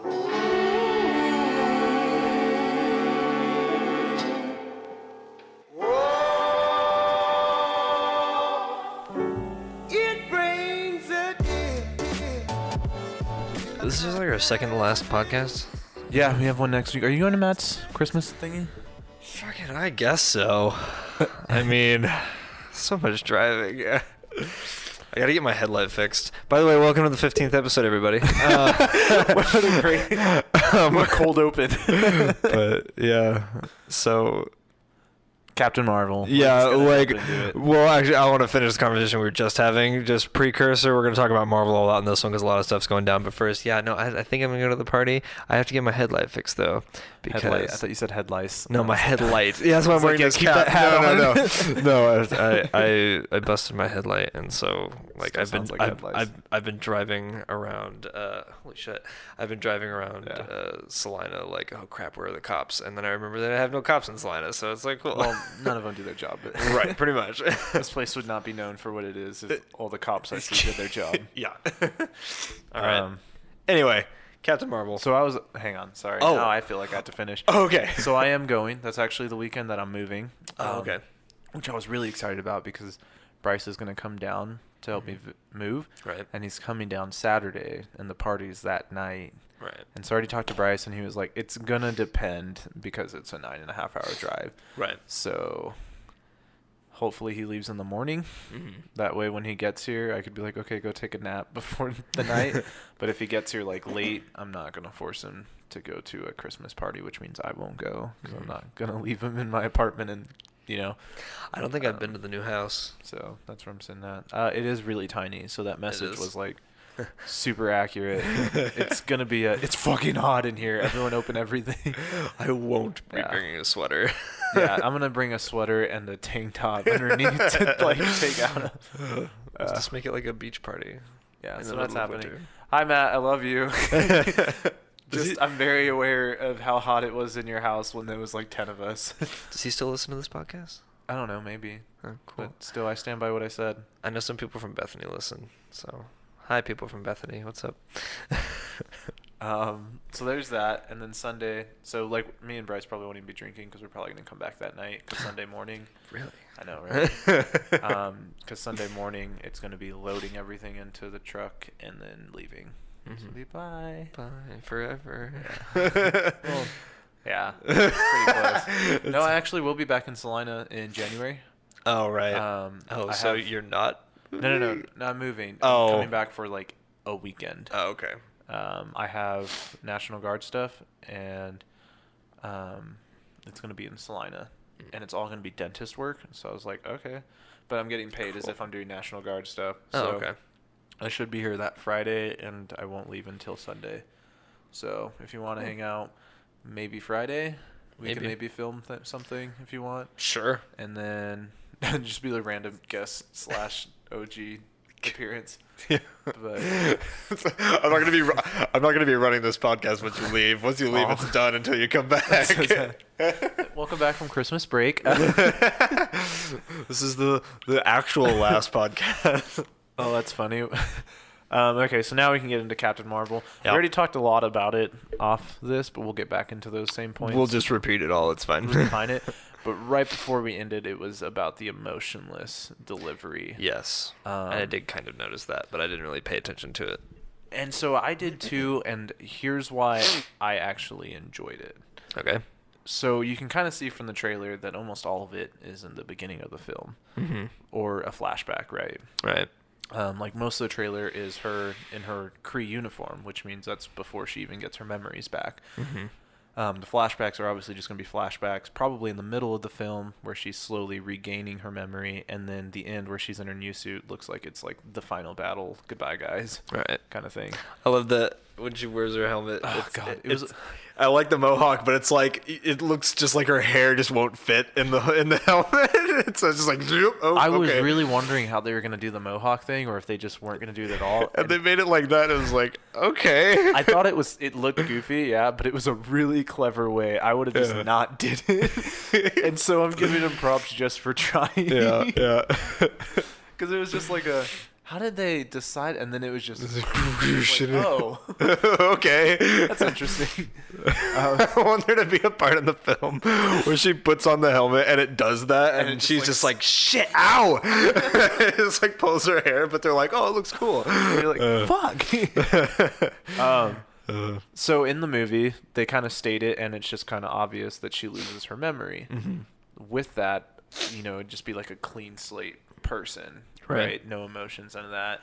This is like our second to last podcast. Yeah, we have one next week. Are you going to Matt's Christmas thingy? Fucking, I guess so. I mean, so much driving. I gotta get my headlight fixed. By the way, welcome to the 15th episode, everybody. What a great, what a cold open. But yeah, so Captain Marvel. yeah, like, well, actually, I want to finish the conversation we were just having. Just precursor, we're gonna talk about Marvel a lot in this one because a lot of stuff's going down. But first, yeah, no, I think I'm gonna go to the party. I have to get my headlight fixed though, because Headlight. I thought you said headlights. no, my headlight. Yeah, that's why I'm wearing this keep cap. that hat on. No, I busted my headlight, and so like I've been driving around. Holy shit, I've been driving around Salina. Like, oh crap, where are the cops? And then I remember that I have no cops in Salina, so it's like, cool. Well, none of them do their job. But Right, pretty much. This place would not be known for what it is if all the cops I see did their job. Yeah. All right. Anyway, Captain Marvel. So I was. Hang on. Sorry. Oh. Now I feel like I have to finish. Oh, okay. So I am going. That's actually the weekend that I'm moving. Okay. Which I was really excited about because Bryce is going to come down to help me move. Right. And he's coming down Saturday, and the party's that night. Right. And so I already talked to Bryce, and he was like, it's going to depend because it's a 9.5-hour drive. Right. So hopefully he leaves in the morning. Mm-hmm. That way when he gets here, I could be like, okay, go take a nap before the night. But if he gets here like late, I'm not going to force him to go to a Christmas party, which means I won't go because I'm not going to leave him in my apartment and, you know. I don't think I've been to the new house. So that's where I'm sitting at. It is really tiny, so that message was like super accurate. It's going to be it's fucking hot in here. Everyone open everything. I won't be bringing a sweater. Yeah, I'm going to bring a sweater and a tank top underneath to like take out Just make it like a beach party. Yeah, so that's happening. Hi, Matt. I love you. I'm very aware of how hot it was in your house when there was like 10 of us. Does he still listen to this podcast? I don't know, maybe. Oh, cool. But still, I stand by what I said. I know some people from Bethany listen, so hi, people from Bethany. What's up? So there's that, and then Sunday. So like me and Bryce probably won't even be drinking because we're probably gonna come back that night. Cause Sunday morning. Really? I know, right? Because Sunday morning it's gonna be loading everything into the truck and then leaving. Mm-hmm. So be bye. Bye forever. Yeah. Well, yeah. Pretty close. No, I actually will be back in Salina in January. Oh right. So you're not? No. Not moving. Oh. I'm coming back for like a weekend. Oh, okay. I have National Guard stuff, and it's going to be in Salina, and it's all going to be dentist work. So I was like, okay. But I'm getting paid as if I'm doing National Guard stuff. So okay. I should be here that Friday, and I won't leave until Sunday. So if you want to hang out, maybe Friday, we can maybe film something if you want. Sure. And then just be a random guest / OG appearance. Yeah. But I'm not gonna be running this podcast once you leave. Once you leave, it's done until you come back. Welcome back from Christmas break. This is the actual last podcast. Oh, that's funny. Okay, so now we can get into Captain Marvel. Yep. We already talked a lot about it off this, but we'll get back into those same points. We'll just repeat it all. It's fine. Refine it. But right before we ended, it was about the emotionless delivery. Yes. And I did kind of notice that, but I didn't really pay attention to it. And so I did too, and here's why I actually enjoyed it. Okay. So you can kind of see from the trailer that almost all of it is in the beginning of the film. Mm-hmm. Or a flashback, right? Right. Like most of the trailer is her in her Kree uniform, which means that's before she even gets her memories back. Mm-hmm. The flashbacks are obviously just going to be flashbacks, probably in the middle of the film where she's slowly regaining her memory, and then the end where she's in her new suit looks like it's like the final battle, goodbye guys, right, kind of thing. I love that when she wears her helmet. Oh God, it was. I like the mohawk, but it's like it looks just like her hair just won't fit in the helmet. So it's just like. Oh, I was really wondering how they were going to do the mohawk thing, or if they just weren't going to do it at all. And they made it like that. It was like, okay. I thought it looked goofy, yeah, but it was a really clever way. I would have just not did it. And so I'm giving them props just for trying. Yeah. Because it was just like how did they decide? And then it was just like, oh, okay, that's interesting. I want there to be a part in the film where she puts on the helmet and it does that, and she's just like, shit, ow. It just like pulls her hair, but they're like, oh, it looks cool. You're like, fuck. So in the movie, they kind of state it, and it's just kind of obvious that she loses her memory. With that, you know, it'd just be like a clean slate person, right? No emotions, none of that.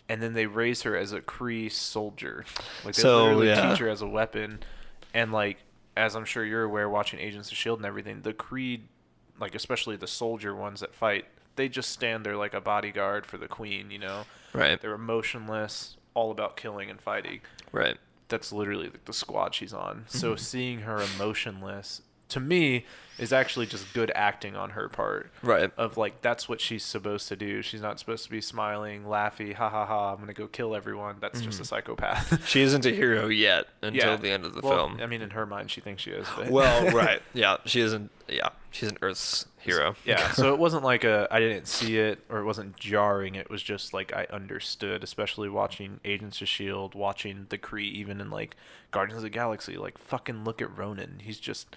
And then they raise her as a Kree soldier. Like, they literally teach her as a weapon. And, like, as I'm sure you're aware, watching Agents of S.H.I.E.L.D. and everything, the Kree, like, especially the soldier ones that fight, they just stand there like a bodyguard for the queen, you know? Right. They're emotionless, all about killing and fighting. Right. That's literally like the squad she's on. So seeing her emotionless, to me, is actually just good acting on her part. Right. Of like, that's what she's supposed to do. She's not supposed to be smiling, laughy, ha ha ha, I'm going to go kill everyone. That's just a psychopath. She isn't a hero yet until the end of the film. I mean, in her mind, she thinks she is. But well, right. Yeah. She isn't. Yeah. She's an Earth's hero. Yeah. So it wasn't like I didn't see it, or it wasn't jarring. It was just like I understood, especially watching Agents of S.H.I.E.L.D., watching the Kree, even in like Guardians of the Galaxy. Like, fucking look at Ronan. He's just...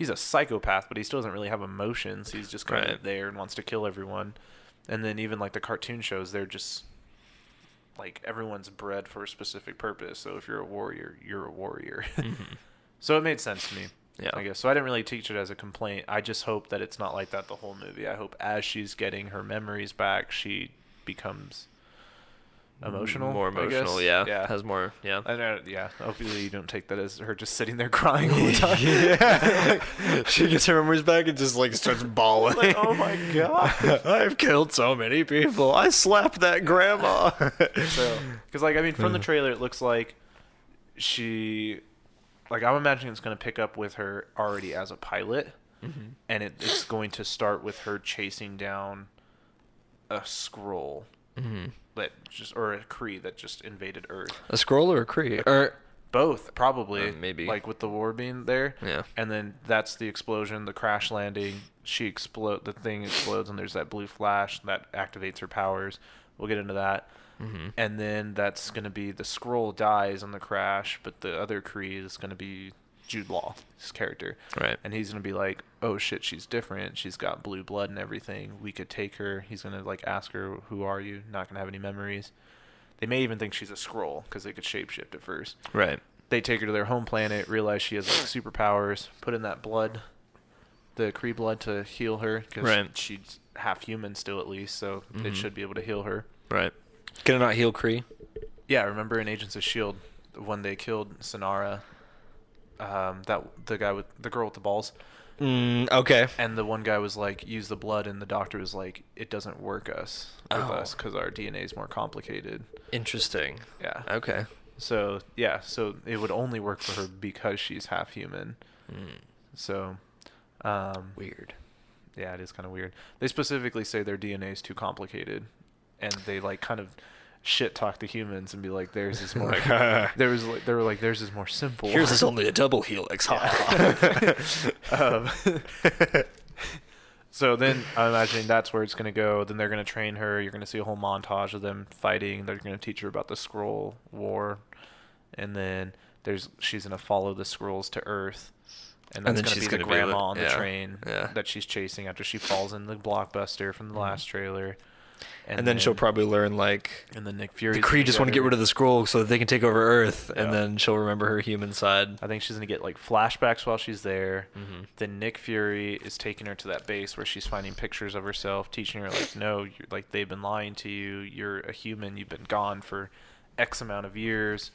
He's a psychopath, but he still doesn't really have emotions. He's just kind of there and wants to kill everyone. And then even like the cartoon shows, they're just like, everyone's bred for a specific purpose. So if you're a warrior, you're a warrior. So it made sense to me, I guess. So I didn't really teach it as a complaint. I just hope that it's not like that the whole movie. I hope as she's getting her memories back, she becomes emotional, more emotional, has more, I know, hopefully you don't take that as her just sitting there crying all the time. She gets her memories back and just like starts bawling. Like, oh my god, I've killed so many people, I slapped that grandma. So because like, I mean, from the trailer it looks like she, like, I'm imagining it's going to pick up with her already as a pilot, and it's going to start with her chasing down a Skrull that just, or a Kree that just invaded Earth. A Skrull or a Kree? Or both, probably. Maybe. Like with the war being there. Yeah. And then that's the explosion, the crash landing. The thing explodes, and there's that blue flash that activates her powers. We'll get into that. And then that's going to be the Skrull dies in the crash, but the other Kree is going to be Jude Law, his character. Right. And he's going to be like, oh shit, she's different. She's got blue blood and everything. We could take her. He's going to like ask her, who are you? Not going to have any memories. They may even think she's a Skrull because they could shapeshift at first. Right. They take her to their home planet, realize she has like superpowers, put in that blood, the Kree blood, to heal her because she's half human still at least, so it should be able to heal her. Right. Can it not heal Kree? Yeah, remember in Agents of S.H.I.E.L.D. when they killed Sonara, the girl with the balls. Okay. And the one guy was like, use the blood, and the doctor was like, it doesn't work with us because our DNA is more complicated. Interesting. Yeah. Okay. So so it would only work for her because she's half human. So, weird. Yeah, it is kind of weird. They specifically say their DNA is too complicated, and they like kind of shit talk the humans and be like, theirs is more they were like, theirs is more simple. Yours is only a double helix. So then I'm imagining that's where it's going to go. Then they're going to train her. You're going to see a whole montage of them fighting. They're going to teach her about the Skrull War. And then she's going to follow the Skrulls to Earth. And that's going to be the grandma on the train that she's chasing after she falls in the blockbuster from the last trailer. And then she'll probably learn, like, and then Nick Fury. The Kree just want to get rid of the Skrull so that they can take over Earth, and then she'll remember her human side. I think she's going to get, like, flashbacks while she's there. Then Nick Fury is taking her to that base where she's finding pictures of herself, teaching her, like, no, like, they've been lying to you. You're a human. You've been gone for X amount of years.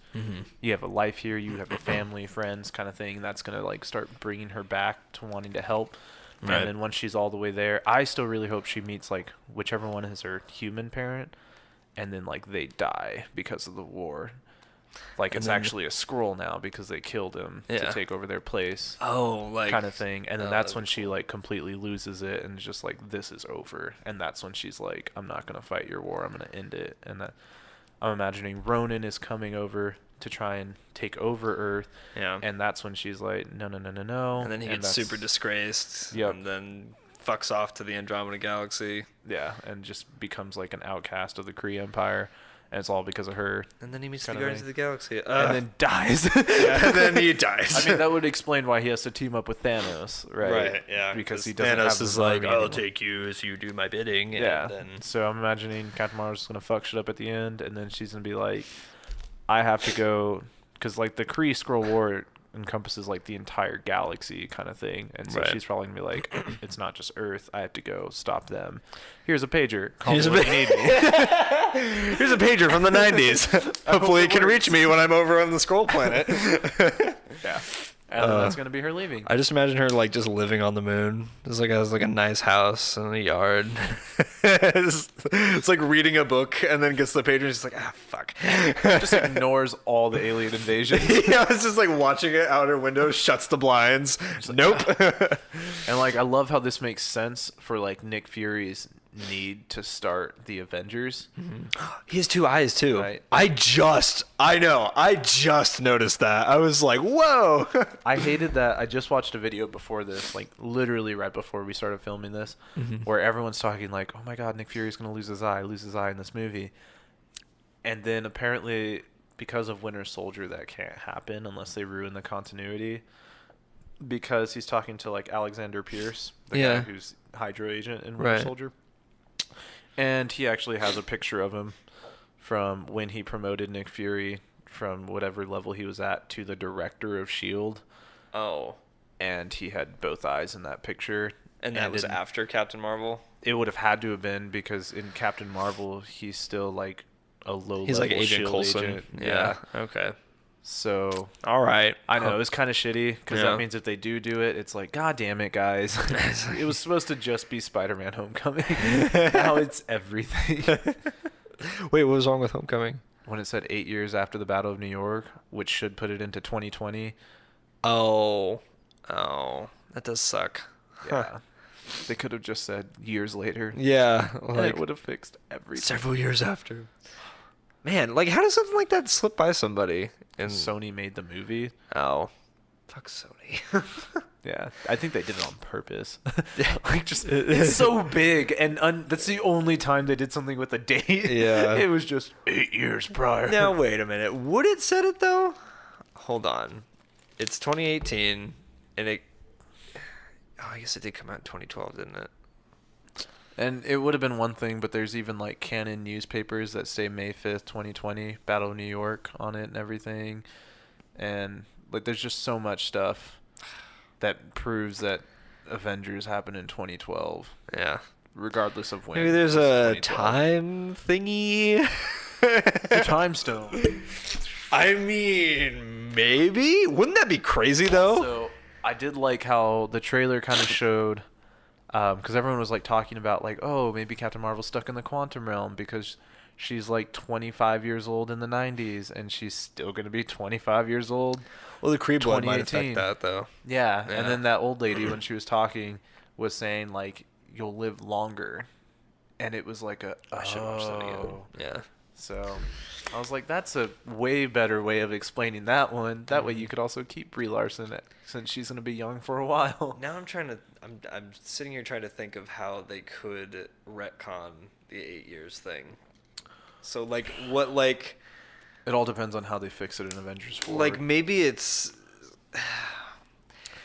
You have a life here. You have a family, friends, kind of thing. That's going to, like, start bringing her back to wanting to help. Right. And then once she's all the way there, I still really hope she meets, like, whichever one is her human parent, and then, like, they die because of the war. Like, it's actually a Skrull now because they killed him to take over their place. Oh, like... kind of thing. And then that's when she, like, completely loses it and is just like, this is over. And that's when she's like, I'm not going to fight your war. I'm going to end it. And I'm imagining Ronan is coming over to try and take over Earth. Yeah. And that's when she's like, no. And then he gets super disgraced. Yep. And then fucks off to the Andromeda Galaxy. Yeah, and just becomes like an outcast of the Kree Empire. And it's all because of her. And then he meets the Guardians of the Galaxy. And then dies. Yeah, and then he dies. I mean, that would explain why he has to team up with Thanos, right? Right, yeah. Because he doesn't Thanos have is the like, army I'll anymore. take you as you do my bidding. Yeah. And then... So I'm imagining Captain Marvel's going to fuck shit up at the end, and then she's going to be like, I have to go... Because, like, the Kree Skrull War encompasses, like, the entire galaxy kind of thing. And so she's probably going to be like, it's not just Earth. I have to go stop them. Here's a pager. Call me when you need me. Here's a pager from the 90s. Hopefully it can reach me when I'm over on the Skrull planet. Yeah. And then that's going to be her leaving. I just imagine her like just living on the moon. Just like has like a nice house and a yard. It's like reading a book and then gets the pager and she's like, fuck. Just ignores all the alien invasions. Yeah, it's just like watching it out her window, shuts the blinds. Like, nope. And like I love how this makes sense for like Nick Fury's need to start the Avengers. He has two eyes too. Right. I just noticed that. I was like, whoa. I hated that. I just watched a video before this, like literally right before we started filming this, where everyone's talking like, oh my god, Nick Fury's gonna lose his eye in this movie. And then apparently because of Winter Soldier that can't happen unless they ruin the continuity, because he's talking to like Alexander Pierce, the guy who's Hydra agent in Winter Soldier. And he actually has a picture of him from when he promoted Nick Fury from whatever level he was at to the director of S.H.I.E.L.D. Oh. And he had both eyes in that picture. And that was after Captain Marvel? It would have had to have been because in Captain Marvel, he's still like a low-level He's like Agent S.H.I.E.L.D. Coulson. agent. Yeah. Okay. So... All right. I know, it's kind of shitty because that means if they do it, it's like, God damn it, guys. It was supposed to just be Spider-Man Homecoming. Now it's everything. Wait, what was wrong with Homecoming? When it said 8 years after the Battle of New York, which should put it into 2020. Oh, that does suck. Yeah. They could have just said years later. Yeah. And it would have fixed everything. Several years after. Man, like, how does something like that slip by somebody? And Sony made the movie. Oh, fuck Sony. Yeah, I think they did it on purpose. Like, just it's so big, and that's the only time they did something with a date. Yeah, it was just 8 years prior. Now wait a minute, would it said it though? Hold on, it's 2018, and it. Oh, I guess it did come out in 2012, didn't it? And it would have been one thing, but there's even like canon newspapers that say May 5th, 2020, Battle of New York on it and everything. And like there's just so much stuff that proves that Avengers happened in 2012. Yeah. Regardless of when. Maybe there's a time thingy. The time stone. I mean, maybe? Wouldn't that be crazy though? So I did like how the trailer kind of showed, because everyone was like talking about like, oh, maybe Captain Marvel's stuck in the quantum realm because she's like 25 years old in the 90s and she's still going to be 25 years old. Well, the Kree blood might affect that though. Yeah, and then that old lady when she was talking was saying like, you'll live longer. And it was like I should watch that again. Yeah. So I was like, that's a way better way of explaining that one. That way you could also keep Brie Larson since she's going to be young for a while. Now I'm sitting here trying to think of how they could retcon the 8 years thing. So like what like it all depends on how they fix it in Avengers 4. Like maybe it's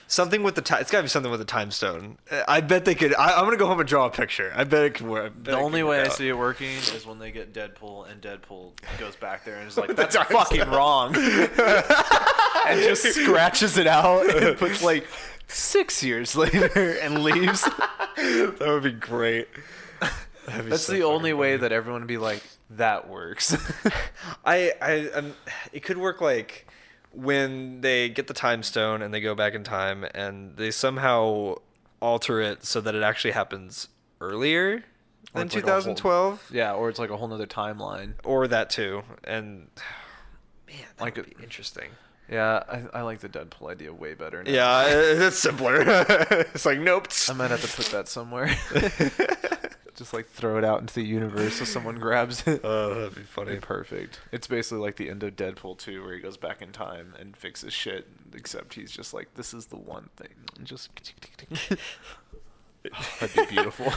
something with the time. It's got to be something with the time stone. I bet they could. I'm going to go home and draw a picture. I bet it could work. The only way I see it working is when they get Deadpool and Deadpool goes back there and is like, that's fucking wrong. And just scratches it out and puts like 6 years later and leaves. That would be great. That's so the only way that everyone would be like, that works. It could work like when they get the time stone and they go back in time and they somehow alter it so that it actually happens earlier than 2012. Yeah, or it's like a whole nother timeline. Or that too. And man, that like would be interesting. Yeah, I like the Deadpool idea way better now. Yeah, it's simpler. It's like, nope. I might have to put that somewhere. Just like throw it out into the universe so someone grabs it. Oh, that'd be funny. Perfect. It's basically like the end of Deadpool 2 where he goes back in time and fixes shit, except he's just like, this is the one thing. Just That'd be beautiful.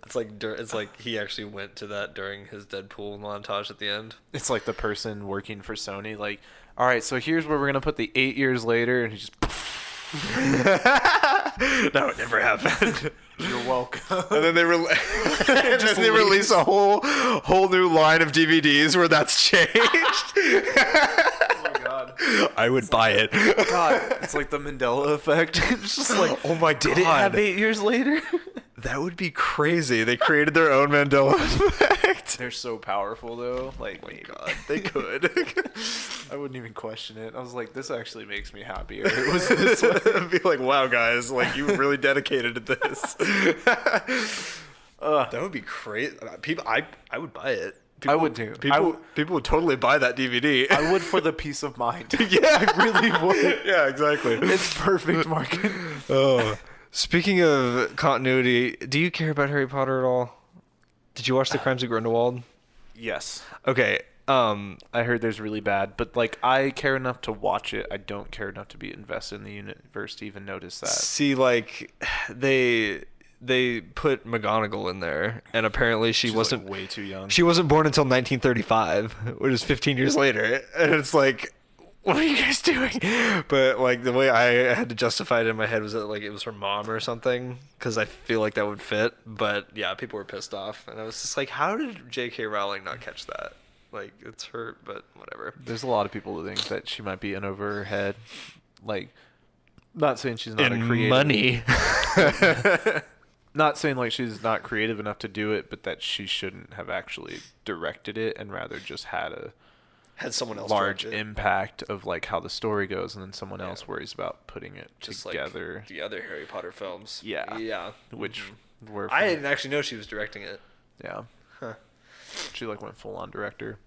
It's like he actually went to that during his Deadpool montage at the end. It's like the person working for Sony, like, all right, so here's where we're gonna put the 8 years later, and he just. That would never happen. You're welcome. And then they release a whole new line of DVDs where that's changed. Oh my god. I would buy it. God, it's like the Mandela effect. It's just like, oh my god, did it have 8 years later? That would be crazy. They created their own Mandela effect. They're so powerful, though. Like, oh my god, they could. I wouldn't even question it. I was like, this actually makes me happier. It was this way. I'd be like, wow, guys, like you were really dedicated to this. That would be crazy. I would buy it. I would too. People would totally buy that DVD. I would for the peace of mind. Yeah, I really would. Yeah, exactly. It's perfect marketing. Oh. Speaking of continuity, do you care about Harry Potter at all? Did you watch The Crimes of Grindelwald? Yes. Okay. I heard there's really bad, but like I care enough to watch it. I don't care enough to be invested in the universe to even notice that. See, like they put McGonagall in there, and apparently she's wasn't like way too young. She wasn't born until 1935, which is 15 years later, and it's like, what are you guys doing? But like the way I had to justify it in my head was that like it was her mom or something, because I feel like that would fit. But yeah, people were pissed off, and I was just like, how did J.K. Rowling not catch that? Like, it's her, but whatever. There's a lot of people who think that she might be in over her head. Like, not saying she's not a creative. Money. Not saying like she's not creative enough to do it, but that she shouldn't have actually directed it and rather just had someone else large impact of like how the story goes, and then someone else worries about putting it just together. Like the other Harry Potter films. Yeah. Which were I didn't actually know she was directing it. Yeah. Huh. She like went full on director.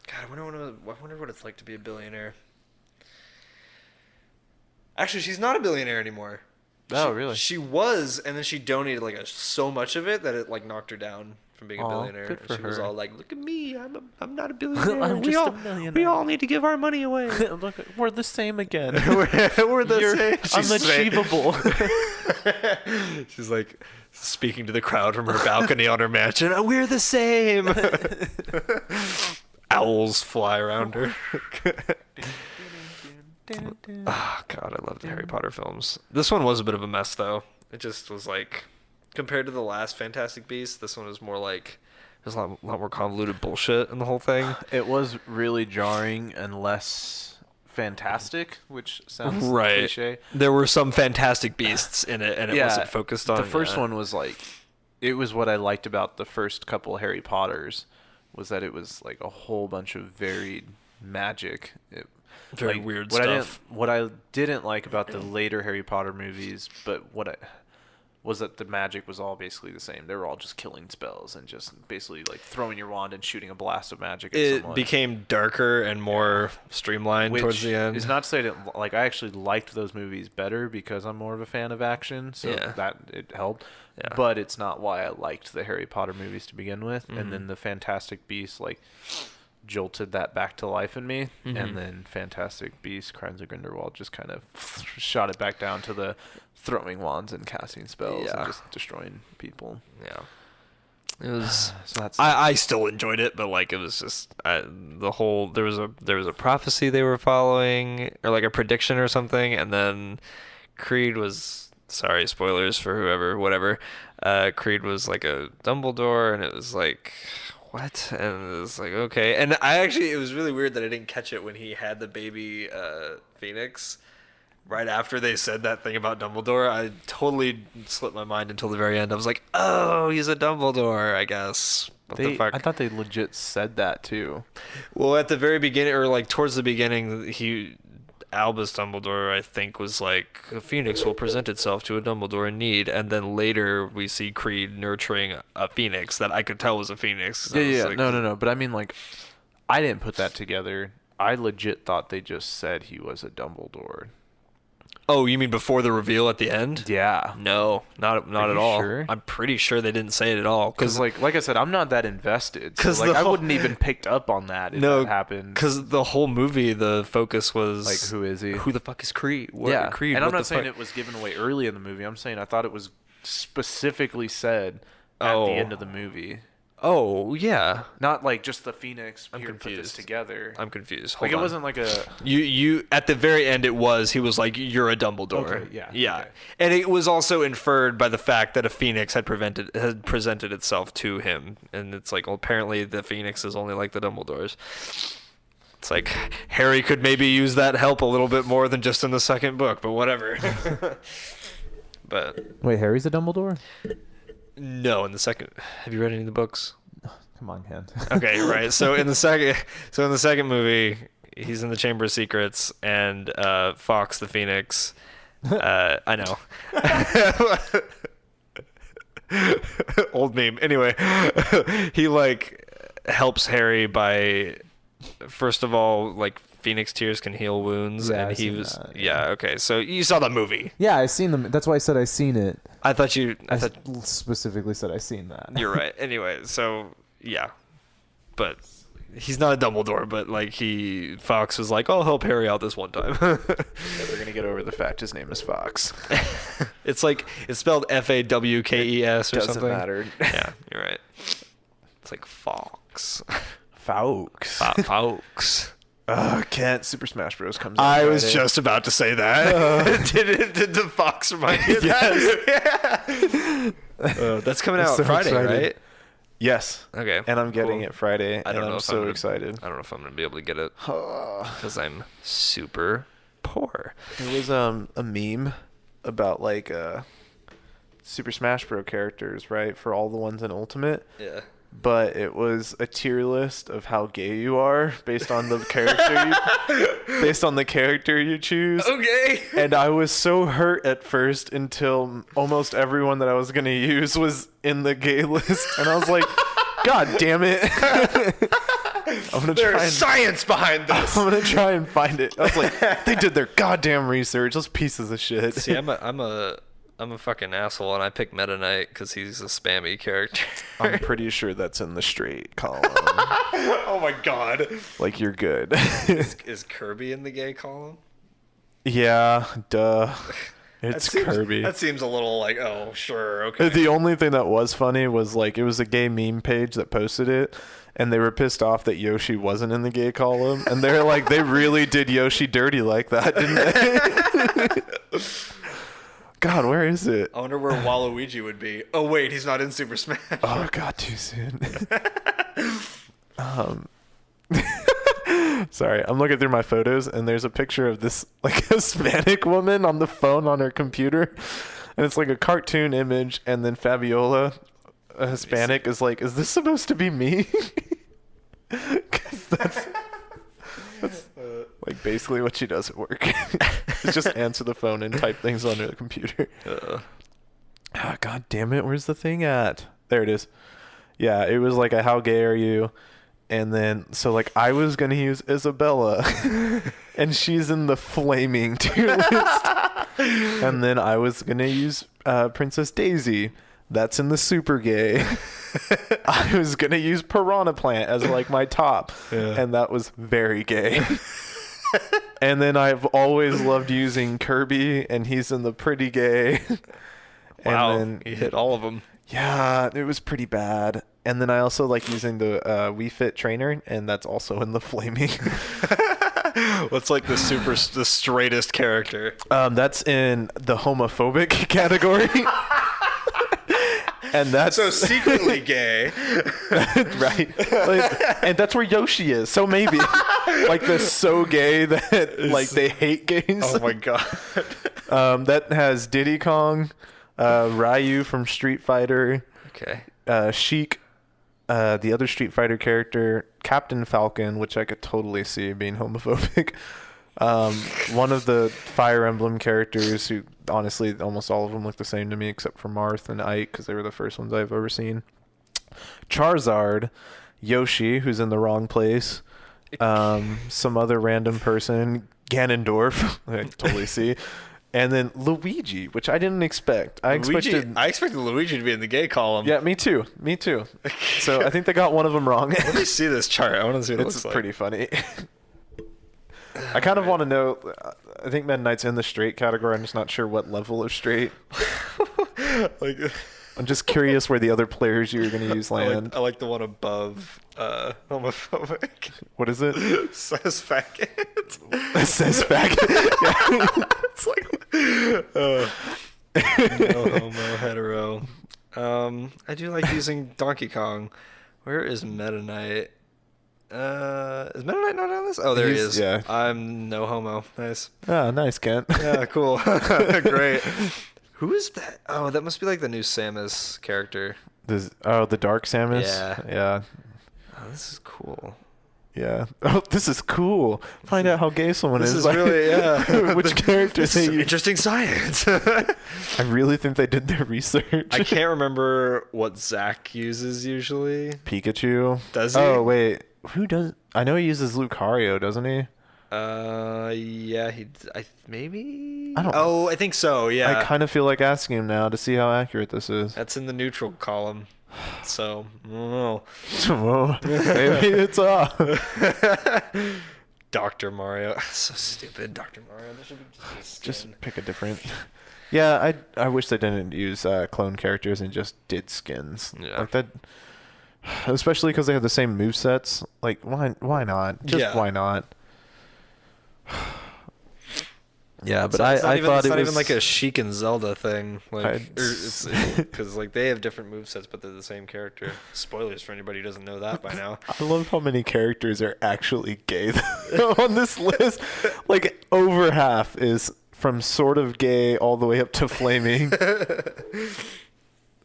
God, I wonder what it's like to be a billionaire. Actually, she's not a billionaire anymore. Oh, really? She was, and then she donated like so much of it that it like knocked her down from being a billionaire. Good for she her. was all like, "Look at me, I'm not a billionaire. I'm just a millionaire. We all need to give our money away. Look, we're the same again. we're the same. I'm achievable." She's like speaking to the crowd from her balcony on her mansion. We're the same. Owls fly around her. Oh god, I love the Harry Potter films. This one was a bit of a mess though. It just was like, compared to the last Fantastic Beasts, this one was more like, there's a lot more convoluted bullshit in the whole thing. It was really jarring and less fantastic, which sounds right. cliche. There were some Fantastic Beasts in it, and it wasn't focused on the first one was like, it was what I liked about the first couple Harry Potters, was that it was like a whole bunch of varied magic. Very like, weird what stuff. What I didn't like about the later Harry Potter movies, but was that the magic was all basically the same. They were all just killing spells and just basically like throwing your wand and shooting a blast of magic at someone. It became darker and more streamlined towards the end. Is not to say that like I actually liked those movies better because I'm more of a fan of action, so that it helped. Yeah. But it's not why I liked the Harry Potter movies to begin with. Mm-hmm. And then the Fantastic Beasts like jolted that back to life in me, and then Fantastic Beasts: Crimes of Grindelwald just kind of shot it back down to the throwing wands and casting spells and just destroying people. Yeah, it was. So that's I still enjoyed it, but like it was just the whole there was a prophecy they were following, or like a prediction or something, and then Creed was, sorry, spoilers for whatever. Creed was like a Dumbledore, and it was like, what? And it was like, okay. And it was really weird that I didn't catch it when he had the baby Phoenix right after they said that thing about Dumbledore. I totally slipped my mind until the very end. I was like, oh, he's a Dumbledore, I guess. What the fuck? I thought they legit said that too. Well, at the very beginning, or like towards the beginning, Albus Dumbledore, I think, was like, a phoenix will present itself to a Dumbledore in need, and then later we see Creed nurturing a phoenix that I could tell was a phoenix. Yeah. Like, no. But I mean, like, I didn't put that together. I legit thought they just said he was a Dumbledore. Oh, you mean before the reveal at the end? Yeah. No, not at all. Sure? I'm pretty sure they didn't say it at all. Because like I said, I'm not that invested. Because I wouldn't even picked up on that if that happened. Because the whole movie, the focus was like, who is he? Who the fuck is Creed? Creed. And I'm not saying it was given away early in the movie. I'm saying I thought it was specifically said at the end of the movie. Oh, yeah. Not like just the Phoenix here put this together. I'm confused. Hold on. It wasn't like a... You at the very end he was like, you're a Dumbledore. Okay, yeah. Yeah. Okay. And it was also inferred by the fact that a Phoenix had presented itself to him. And it's like, well, apparently the Phoenix is only like the Dumbledores. It's like, Harry could maybe use that help a little bit more than just in the second book, but whatever. But... Wait, Harry's a Dumbledore? No, in the second... Have you read any of the books? Come on, Ken. Okay, right. So in the second movie, he's in the Chamber of Secrets, and Fox the Phoenix. I know. Old meme. Anyway, he like helps Harry by, first of all, like Phoenix tears can heal wounds, Yeah, and I've he seen was that, yeah. Okay, so you saw the movie. Yeah, I seen them. That's why I said I seen it. I thought specifically said I seen that. You're right. Anyway, so yeah, but he's not a Dumbledore. But like Fox was like, I'll help Harry out this one time. Yeah, they're gonna get over the fact his name is Fox. It's like it's spelled Fawkes or something. Doesn't matter. Yeah, you're right. It's like Fox. Fawkes. Fawkes. Kent, Super Smash Bros. Comes out I was Friday. just about to say that. Did the Fox remind you of that? Yeah. That's coming out so Friday, excited. right? Yes. Okay. And I'm getting cool. it Friday. I don't know I'm if so I'm excited. I don't know if I'm gonna be able to get it because I'm super poor. There was a meme about like Super Smash Bros. Characters, right? For all the ones in Ultimate. Yeah. But it was a tier list of how gay you are based on the character you choose. Okay. And I was so hurt at first until almost everyone that I was gonna use was in the gay list, and I was like, God damn it. I'm gonna There's science behind this. I'm gonna try and find it. I was like, they did their goddamn research. Those pieces of shit. See, I'm a fucking asshole, and I picked Meta Knight because he's a spammy character. I'm pretty sure that's in the straight column. Oh my god. Like, you're good. Is Kirby in the gay column? Yeah, duh. It's Kirby. That seems a little like, oh, sure, okay. The only thing that was funny was, like, it was a gay meme page that posted it, and they were pissed off that Yoshi wasn't in the gay column, and they're like, they really did Yoshi dirty like that, didn't they? God, where is it? I wonder where Waluigi would be. Oh wait, he's not in Super Smash. Oh God, too soon. Sorry, I'm looking through my photos, and there's a picture of this like Hispanic woman on the phone on her computer, and it's like a cartoon image, and then Fabiola, a Hispanic, is like, "Is this supposed to be me?" Because that's like basically what she does at work. Is just answer the phone and type things on the computer. God damn it, where's the thing at? There it is. Yeah, it was like a how gay are you? And then so like I was gonna use Isabella and she's in the flaming tier list. And then I was gonna use Princess Daisy. That's in the super gay. I was gonna use Piranha Plant as like my top. Yeah. And that was very gay. And then I've always loved using Kirby, and he's in the pretty gay. Wow, and then, he hit all of them. Yeah, it was pretty bad. And then I also like using the Wii Fit trainer, and that's also in the flaming. What's like the straightest character? That's in the homophobic category. And that's so secretly gay. Right. And that's where Yoshi is. So maybe like the so gay that like they hate gays. Oh my god. That has Diddy Kong, Ryu from Street Fighter. Okay. Sheik, the other Street Fighter character, Captain Falcon, which I could totally see being homophobic. One of the Fire Emblem characters who, honestly, almost all of them look the same to me except for Marth and Ike because they were the first ones I've ever seen. Charizard, Yoshi, who's in the wrong place, some other random person, Ganondorf, I totally see, and then Luigi, which I didn't expect. I expected Luigi to be in the gay column. Yeah, me too. So I think they got one of them wrong. Let me see this chart. I want to see what it looks like. It's pretty funny. I kind of want to know. I think Meta Knight's in the straight category. I'm just not sure what level of straight. Like, I'm just curious where the other players you're going to use land. I like the one above homophobic. What is it? Says faggot. It says faggot. Yeah. It's like no homo hetero. I do like using Donkey Kong. Where is Meta Knight? Is Meta Knight not on this? Oh, there he is. Yeah. I'm no homo. Nice. Oh, nice, Kent. Yeah, cool. Great. Who is that? Oh, that must be like the new Samus character. The Dark Samus? Yeah. Yeah. Oh, this is cool. Yeah. Oh, this is cool. Find out how gay someone This is. is really, yeah. Which character This they is use. interesting science. I really think they did their research. I can't remember what Zach uses usually. Pikachu. Does he? Oh, wait. Who does? I know he uses Lucario, doesn't he? Yeah, maybe. I don't. Oh, I think so. Yeah. I kind of feel like asking him now to see how accurate this is. That's in the neutral column. So, I don't know. Well, maybe it's off. Dr. Mario. So stupid, Dr. Mario. There should be just a skin. Just pick a different. Yeah, I wish they didn't use clone characters and just did skins. Yeah. Like that. Especially because they have the same movesets. Like, why not? Just why not? Yeah, but I thought it's it was not even like a Sheik and Zelda thing, like I- because like they have different movesets, but they're the same character. Spoilers for anybody who doesn't know that by now. I love how many characters are actually gay on this list. Like over half is from sort of gay all the way up to flaming.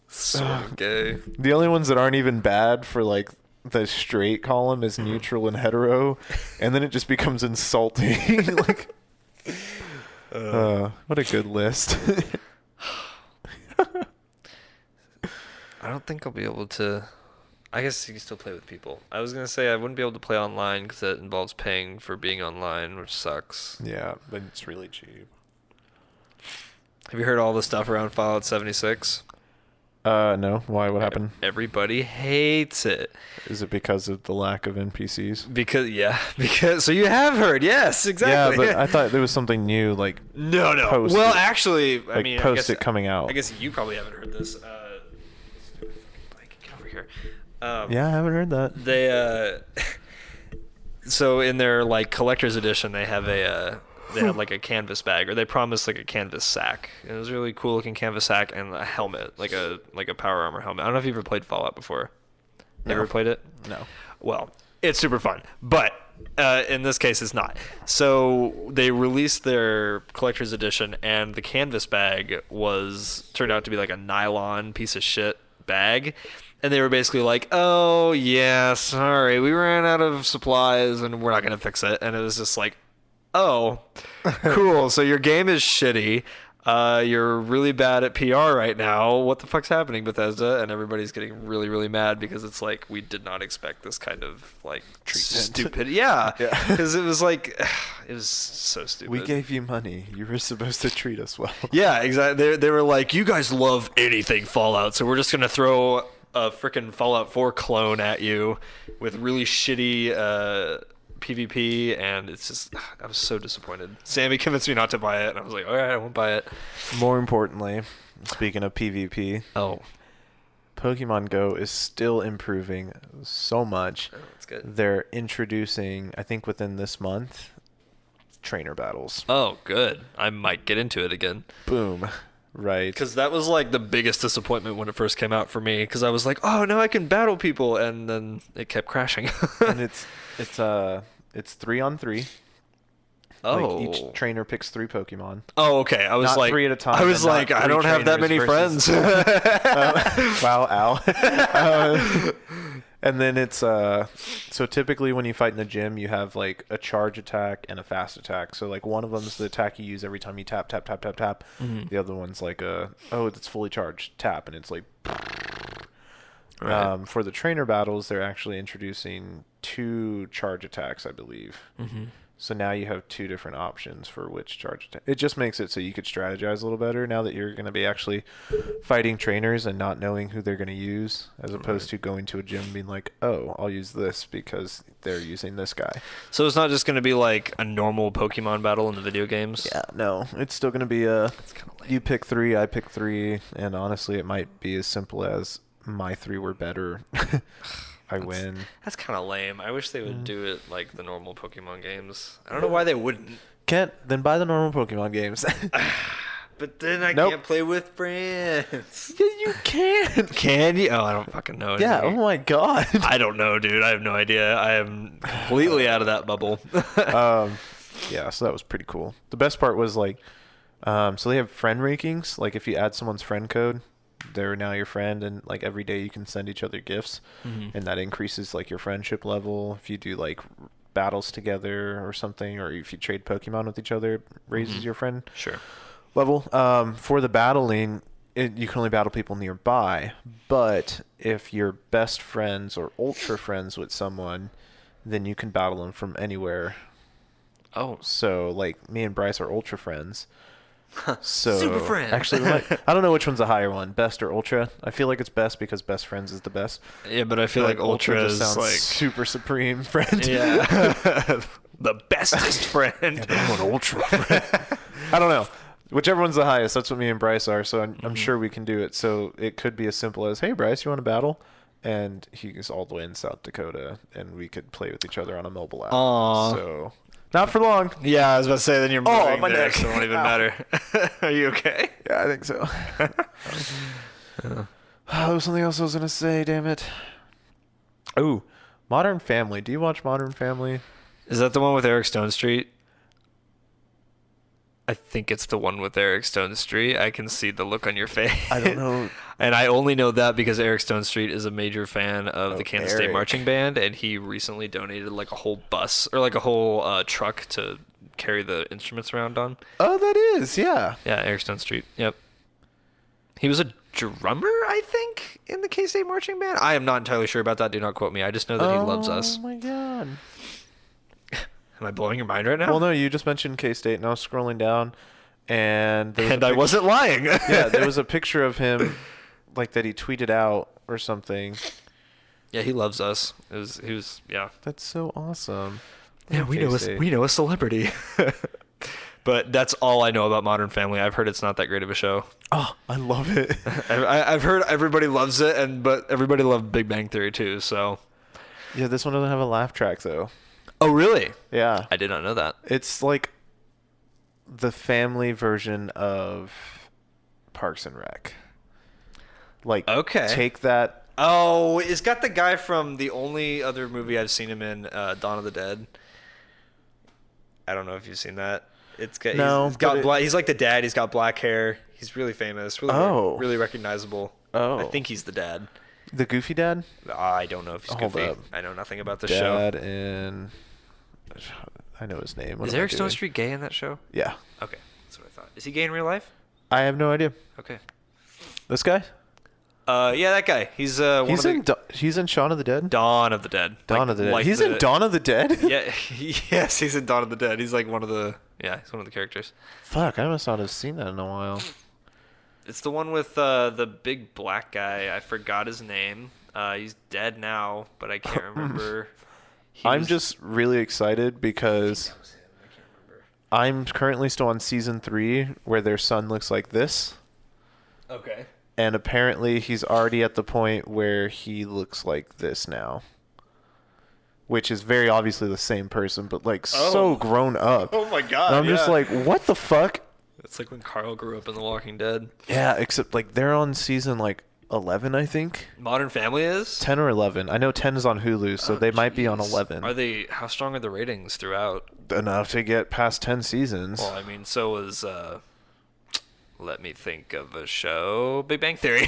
Sort of gay. The only ones that aren't even bad for like the straight column is neutral and hetero, and then it just becomes insulting. Like, what a good list. I don't think I'll be able to. I guess you can still play with people. I was gonna say I wouldn't be able to play online because that involves paying for being online, which sucks. Yeah, but it's really cheap. Have you heard all the stuff around Fallout 76? No. Why? What happened? Everybody hates it. Is it because of the lack of NPCs? Because so you have heard, yes, exactly. Yeah, but I thought there was something new, like no. Post Well, it. actually, I like mean, post it coming out. I guess you probably haven't heard this. Like, get over here. Yeah, I haven't heard that. They so in their like collector's edition, they have they had like a canvas bag, or they promised like a canvas sack. It was a really cool looking canvas sack and a helmet, like a power armor helmet. I don't know if you've ever played Fallout before. You ever played it? No. Well, it's super fun, but in this case, it's not. So they released their collector's edition, and the canvas bag turned out to be like a nylon piece of shit bag. And they were basically like, oh, yeah, sorry, we ran out of supplies and we're not going to fix it. And it was just like, oh, cool. So your game is shitty. You're really bad at PR right now. What the fuck's happening, Bethesda? And everybody's getting really, really mad because it's like, we did not expect this kind of like stupid. Yeah. Because it was like, it was so stupid. We gave you money. You were supposed to treat us well. Yeah, exactly. They were like, you guys love anything Fallout, so we're just going to throw a freaking Fallout 4 clone at you with really shitty PvP, and it's just, I was so disappointed. Sammy convinced me not to buy it, and I was like, all right, I won't buy it. More importantly, speaking of PvP, Pokemon Go is still improving so much. Oh, that's good. They're introducing, I think within this month, trainer battles. Oh, good. I might get into it again. Boom. Right. Because that was like the biggest disappointment when it first came out for me, because I was like, oh, now I can battle people, and then it kept crashing. And it's 3-on-3. Oh. Like each trainer picks 3 Pokemon. Oh, okay. I was Not like 3 at a time. I was like, I don't have that many friends. Wow, ow. And then it's so typically when you fight in the gym, you have like a charge attack and a fast attack. So like one of them's the attack you use every time you tap. Mm-hmm. The other one's like it's fully charged, tap, and it's like. Right. For the trainer battles, they're actually introducing 2 charge attacks, I believe. Mm-hmm. So now you have 2 different options for which charge attack. It just makes it so you could strategize a little better now that you're going to be actually fighting trainers and not knowing who they're going to use, as opposed to going to a gym and being like, oh, I'll use this because they're using this guy. So it's not just going to be like a normal Pokemon battle in the video games? Yeah, no. It's still going to be you pick 3, I pick 3, and honestly it might be as simple as my 3 were better. I win. That's kind of lame. I wish they would do it like the normal Pokemon games. I don't know why they wouldn't. Kent, then buy the normal Pokemon games. But then I can't play with friends. Yeah, you can. Can you? Oh, I don't fucking know. Yeah, oh my god. I don't know, dude. I have no idea. I am completely out of that bubble. Yeah, so that was pretty cool. The best part was like, so they have friend rankings. Like if you add someone's friend code, they're now your friend, and like every day you can send each other gifts, and that increases like your friendship level. If you do like battles together or something, or if you trade Pokemon with each other, it raises your friend level. For the battling, you can only battle people nearby, but if you're best friends or ultra friends with someone, then you can battle them from anywhere. Oh, so like me and Bryce are ultra friends. So super friends. Actually, I don't know which one's a higher one, best or ultra. I feel like it's best because best friends is the best. Yeah, but I feel like ultra just is sounds like super supreme friend. Yeah, the bestest friend. Yeah, but I'm an ultra friend. I don't know. Whichever one's the highest, that's what me and Bryce are. So I'm sure we can do it. So it could be as simple as, hey Bryce, you want to battle? And he's all the way in South Dakota, and we could play with each other on a mobile app. Aww. So not for long. Yeah, I was about to say, then you're moving my there, neck. so it won't even matter. Are you okay? Yeah, I think so. There was something else I was gonna say. Damn it. Oh, Modern Family. Do you watch Modern Family? Is that the one with Eric Stone Street? I think it's the one with Eric Stone Street. I can see the look on your face. I don't know. And I only know that because Eric Stone Street is a major fan of the Kansas State Marching Band, and he recently donated like a whole bus or like a whole truck to carry the instruments around on. Oh, that is, yeah. Yeah, Eric Stone Street. Yep. He was a drummer, I think, in the K-State Marching Band. I am not entirely sure about that. Do not quote me. I just know that he loves us. Oh my god. Am I blowing your mind right now? Well, no, you just mentioned K-State, and I was scrolling down, and I wasn't lying. Yeah, there was a picture of him, like that he tweeted out or something. Yeah, he loves us. He was, yeah. That's so awesome. Yeah, we know a celebrity. But that's all I know about Modern Family. I've heard it's not that great of a show. Oh, I love it. I've heard everybody loves it, but everybody loved Big Bang Theory too. So. Yeah, this one doesn't have a laugh track though. Oh, really? Yeah. I did not know that. It's like the family version of Parks and Rec. Like, okay. Take that. Oh, it's got the guy from the only other movie I've seen him in, Dawn of the Dead. I don't know if you've seen that. He's like the dad. He's got black hair. He's really famous. Really recognizable. Oh. I think he's the dad. The Goofy Dad? I don't know if he's Goofy. Up. I know nothing about the show. Dad and I know his name. Is Eric Stone Street gay in that show? Yeah. Okay, that's what I thought. Is he gay in real life? I have no idea. Okay. This guy? Yeah, that guy. He's he's in Shaun of the Dead. Dawn of the Dead. Dawn of the Dead. He's in Dawn of the Dead. Yeah. Yes, he's in Dawn of the Dead. He's like one of the characters. Fuck, I must not have seen that in a while. It's the one with the big black guy. I forgot his name. He's dead now, but I can't remember. I'm just really excited because I'm currently still on season 3 where their son looks like this. Okay. And apparently he's already at the point where he looks like this now. Which is very obviously the same person, but like so grown up. Oh my god. And I'm just like, what the fuck? It's like when Carl grew up in The Walking Dead. Yeah, except like they're on season like 11, I think. Modern Family is? 10 or 11. I know 10 is on Hulu, so they might be on 11. How strong are the ratings throughout? Enough to get past 10 seasons. Well, I mean, so was let me think of a show. Big Bang Theory.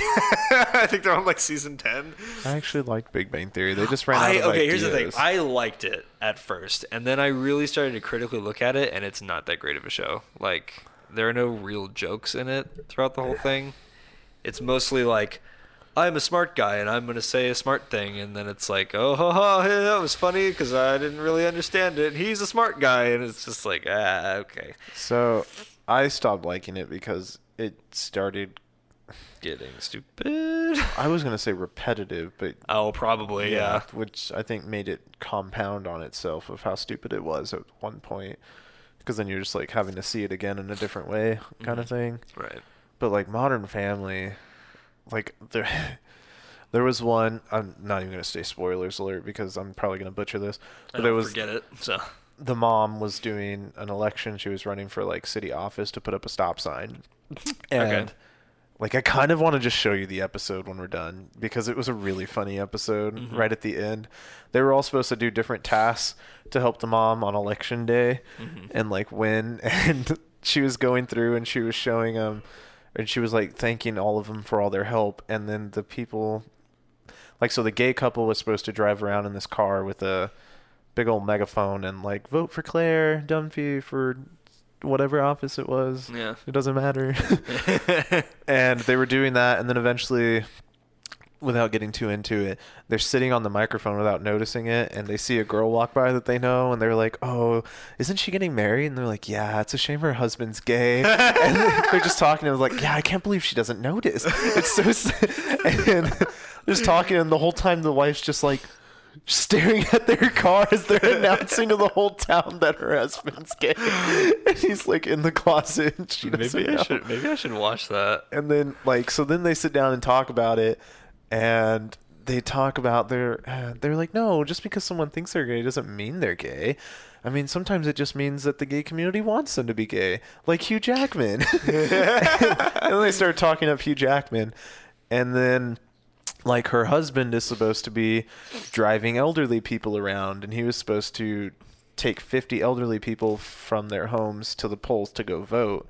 I think they're on like season 10. I actually liked Big Bang Theory. They just ran out of Okay, ideas. here's the thing. I liked it at first, and then I really started to critically look at it, and it's not that great of a show. Like, there are no real jokes in it throughout the whole thing. It's mostly like, I'm a smart guy and I'm going to say a smart thing. And then it's like, oh, ha, ha, hey, that was funny because I didn't really understand it. He's a smart guy. And it's just like, okay. So I stopped liking it because it started getting stupid. I was going to say repetitive, but... Oh, probably, yeah. Which I think made it compound on itself of how stupid it was at one point. Because then you're just like having to see it again in a different way kind of thing. Right. But like Modern Family, like there was one, I'm not even going to say spoilers alert because I'm probably going to butcher this. But forget it, so... The mom was doing an election. She was running for like city office to put up a stop sign. And okay. Like, I kind of want to just show you the episode when we're done because it was a really funny episode right at the end. They were all supposed to do different tasks to help the mom on election day and, like, win. And she was going through and she was showing them, and she was, like, thanking all of them for all their help. And then the people, like, so the gay couple was supposed to drive around in this car with a big old megaphone and, like, vote for Claire Dunphy for whatever office it was. Yeah. It doesn't matter. And they were doing that, and then eventually, without getting too into it, they're sitting on the microphone without noticing it, and they see a girl walk by that they know, and they're like, oh, isn't she getting married? And they're like, yeah, it's a shame her husband's gay. And they're just talking, and I was like, yeah, I can't believe she doesn't notice. It's so and just talking, and the whole time the wife's just like, staring at their car as they're announcing to the whole town that her husband's gay, and he's like in the closet. And she doesn't know. Maybe I should watch that. And then so then they sit down and talk about it, and they talk about they're like, no, just because someone thinks they're gay doesn't mean they're gay. I mean, sometimes it just means that the gay community wants them to be gay, like Hugh Jackman. And then they start talking up Hugh Jackman, and then, like, her husband is supposed to be driving elderly people around, and he was supposed to take 50 elderly people from their homes to the polls to go vote.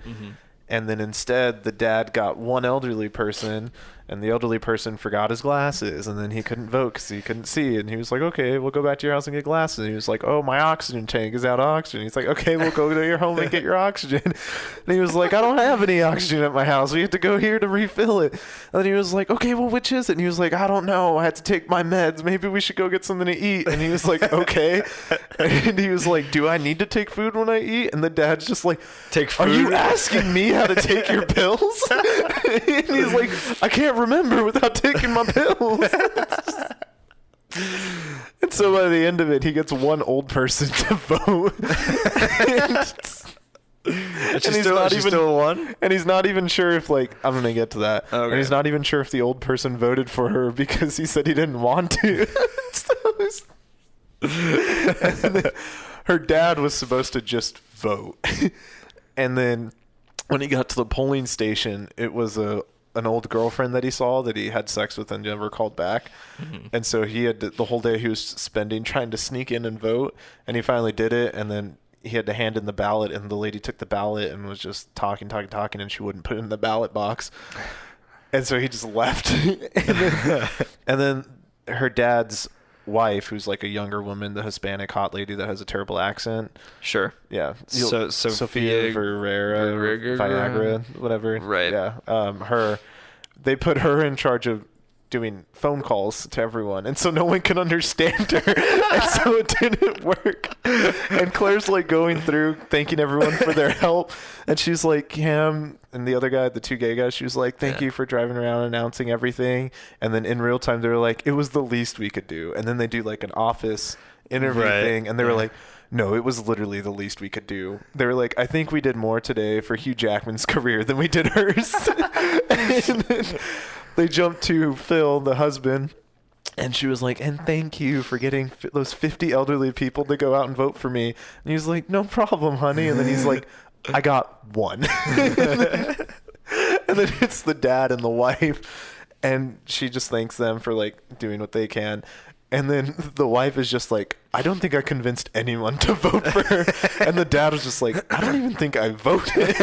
And then instead, the dad got one elderly person, and the elderly person forgot his glasses, and then he couldn't vote because he couldn't see. And he was like, okay, we'll go back to your house and get glasses. And he was like, oh, my oxygen tank is out of oxygen. He's like, okay, we'll go to your home and get your oxygen. And he was like, I don't have any oxygen at my house. We have to go here to refill it. And then he was like, okay, well, which is it? And he was like, I don't know. I had to take my meds. Maybe we should go get something to eat. And he was like, okay. And he was like, do I need to take food when I eat? And the dad's just like, take food? Are you asking me how to take your pills? And he's like, I can't remember without taking my pills. And so by the end of it, he gets one old person to vote. And he's not even still won. And he's not even sure if, like, I'm gonna get to that. Okay. And he's not even sure if the old person voted for her because he said he didn't want to. And then her dad was supposed to just vote. And then when he got to the polling station, it was an old girlfriend that he saw that he had sex with and never called back. And so he had the whole day he was spending trying to sneak in and vote, and he finally did it. And then he had to hand in the ballot, and the lady took the ballot and was just talking, and she wouldn't put it in the ballot box. And so he just left. And then her dad's wife, who's like a younger woman, the Hispanic hot lady that has a terrible accent. Sure. Yeah. So Sofia Vergara, Viagra, whatever. Right. Yeah. They put her in charge of doing phone calls to everyone, and so no one can understand her, and so it didn't work. And Claire's like going through thanking everyone for their help, and she's like, Cam and the other guy, the two gay guys, she was like, thank you for driving around announcing everything. And then in real time they were like, it was the least we could do. And then they do like an office interview thing, and they were like, no, it was literally the least we could do. They were like, I think we did more today for Hugh Jackman's career than we did hers. And then they jumped to Phil, the husband, and she was like, and thank you for getting those 50 elderly people to go out and vote for me. And he was like, no problem, honey. And then he's like, I got one. And then it's the dad and the wife, and she just thanks them for like doing what they can. And then the wife is just like, I don't think I convinced anyone to vote for her. And the dad was just like, I don't even think I voted.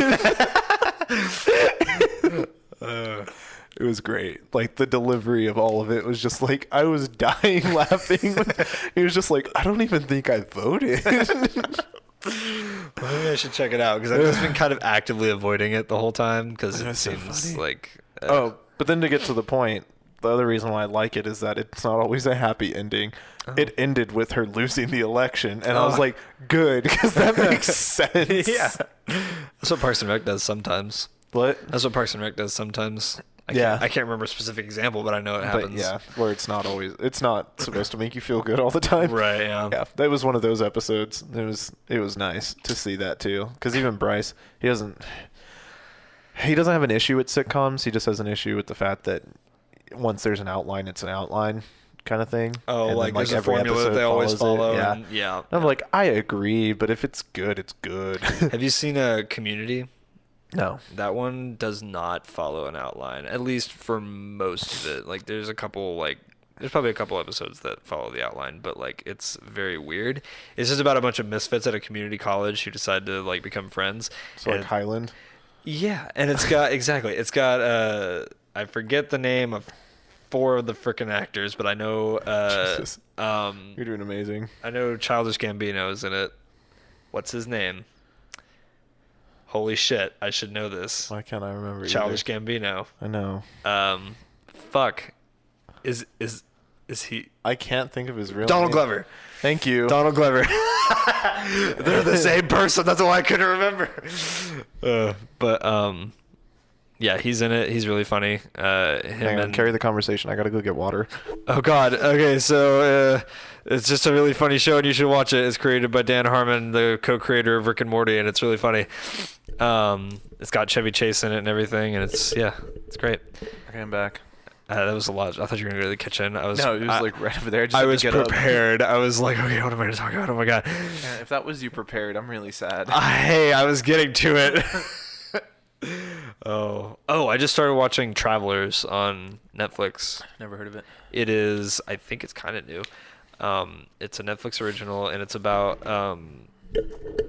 It was great. Like, the delivery of all of it was just like, I was dying laughing. He was just like, I don't even think I voted. Maybe I should check it out because I've just been kind of actively avoiding it the whole time because it seems so like... but then to get to the point, the other reason why I like it is that it's not always a happy ending. It ended with her losing the election, and I was like, good, because that makes sense. Yeah. That's what Parks and Rec does sometimes. What? That's what Parks and Rec does sometimes. I can't remember a specific example, but I know it happens. But yeah, where it's not supposed to make you feel good all the time. Right, yeah. Yeah, that was one of those episodes. It was nice to see that too, because even Bryce, he doesn't have an issue with sitcoms. He just has an issue with the fact that once there's an outline, it's an outline kind of thing. Oh, and like then, there's a every formula that episode they always follows follow. it. Yeah. And, yeah. And I'm like, I agree, but if it's good, it's good. Have you seen a Community? No. That one does not follow an outline, at least for most of it. Like, there's probably a couple episodes that follow the outline, but like it's very weird. It's just about a bunch of misfits at a community college who decide to like become friends. So like Highland. Yeah, and it's got I forget the name of 4 of the frickin' actors, but I know Jesus. You're doing amazing. I know Childish Gambino is in it. What's his name? Holy shit, I should know this. Why can't I remember? Childish Gambino. I know. Fuck. Is he? I can't think of his real Donald name. Glover. Thank you. Donald Glover. They're the same person. That's why I couldn't remember. Yeah, he's in it. He's really funny. Hang on, carry the conversation. I gotta go get water. Oh God. Okay, so it's just a really funny show, and you should watch it. It's created by Dan Harmon, the co-creator of Rick and Morty, and it's really funny. It's got Chevy Chase in it and everything, and it's great. Okay, I'm back. That was a lot. I thought you were gonna go to the kitchen. No, it was like right over there. I was prepared. I was like, okay, what am I gonna talk about? Oh my God. Yeah, if that was you prepared, I'm really sad. Hey, I was getting to it. Oh, I just started watching Travelers on Netflix. Never heard of it. It is, I think it's kind of new. It's a Netflix original, and it's about,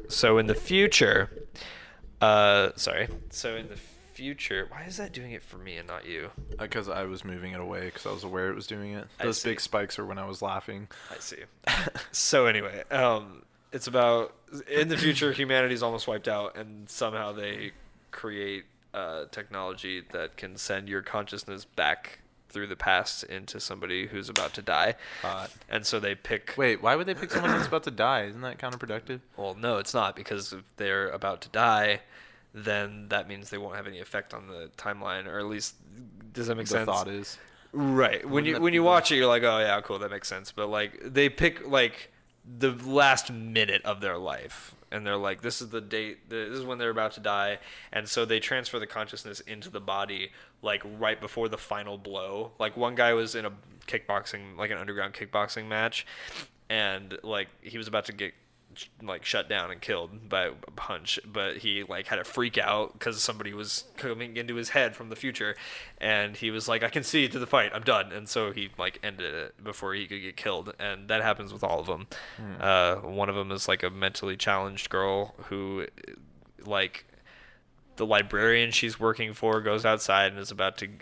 so in the future, why is that doing it for me and not you? Because I was moving it away because I was aware it was doing it. Those big spikes are when I was laughing. I see. So anyway, it's about, in the future, humanity's almost wiped out, and somehow they create technology that can send your consciousness back through the past into somebody who's about to die. And so they pick... Wait, why would they pick someone that's about to die? Isn't that counterproductive? Well, no, it's not, because if they're about to die, then that means they won't have any effect on the timeline, or at least, does that make sense? The thought is. Right. When you watch it, you're like, oh yeah, cool, that makes sense. But like, they pick like the last minute of their life, and they're like, this is the date, this is when they're about to die, and so they transfer the consciousness into the body like right before the final blow. Like, one guy was in a kickboxing, like an underground kickboxing match, and like he was about to get like shut down and killed by a punch, but he like had a freak out because somebody was coming into his head from the future, and he was like, I can see to the fight, I'm done. And so he like ended it before he could get killed, and that happens with all of them. One of them is like a mentally challenged girl who, like, the librarian she's working for goes outside and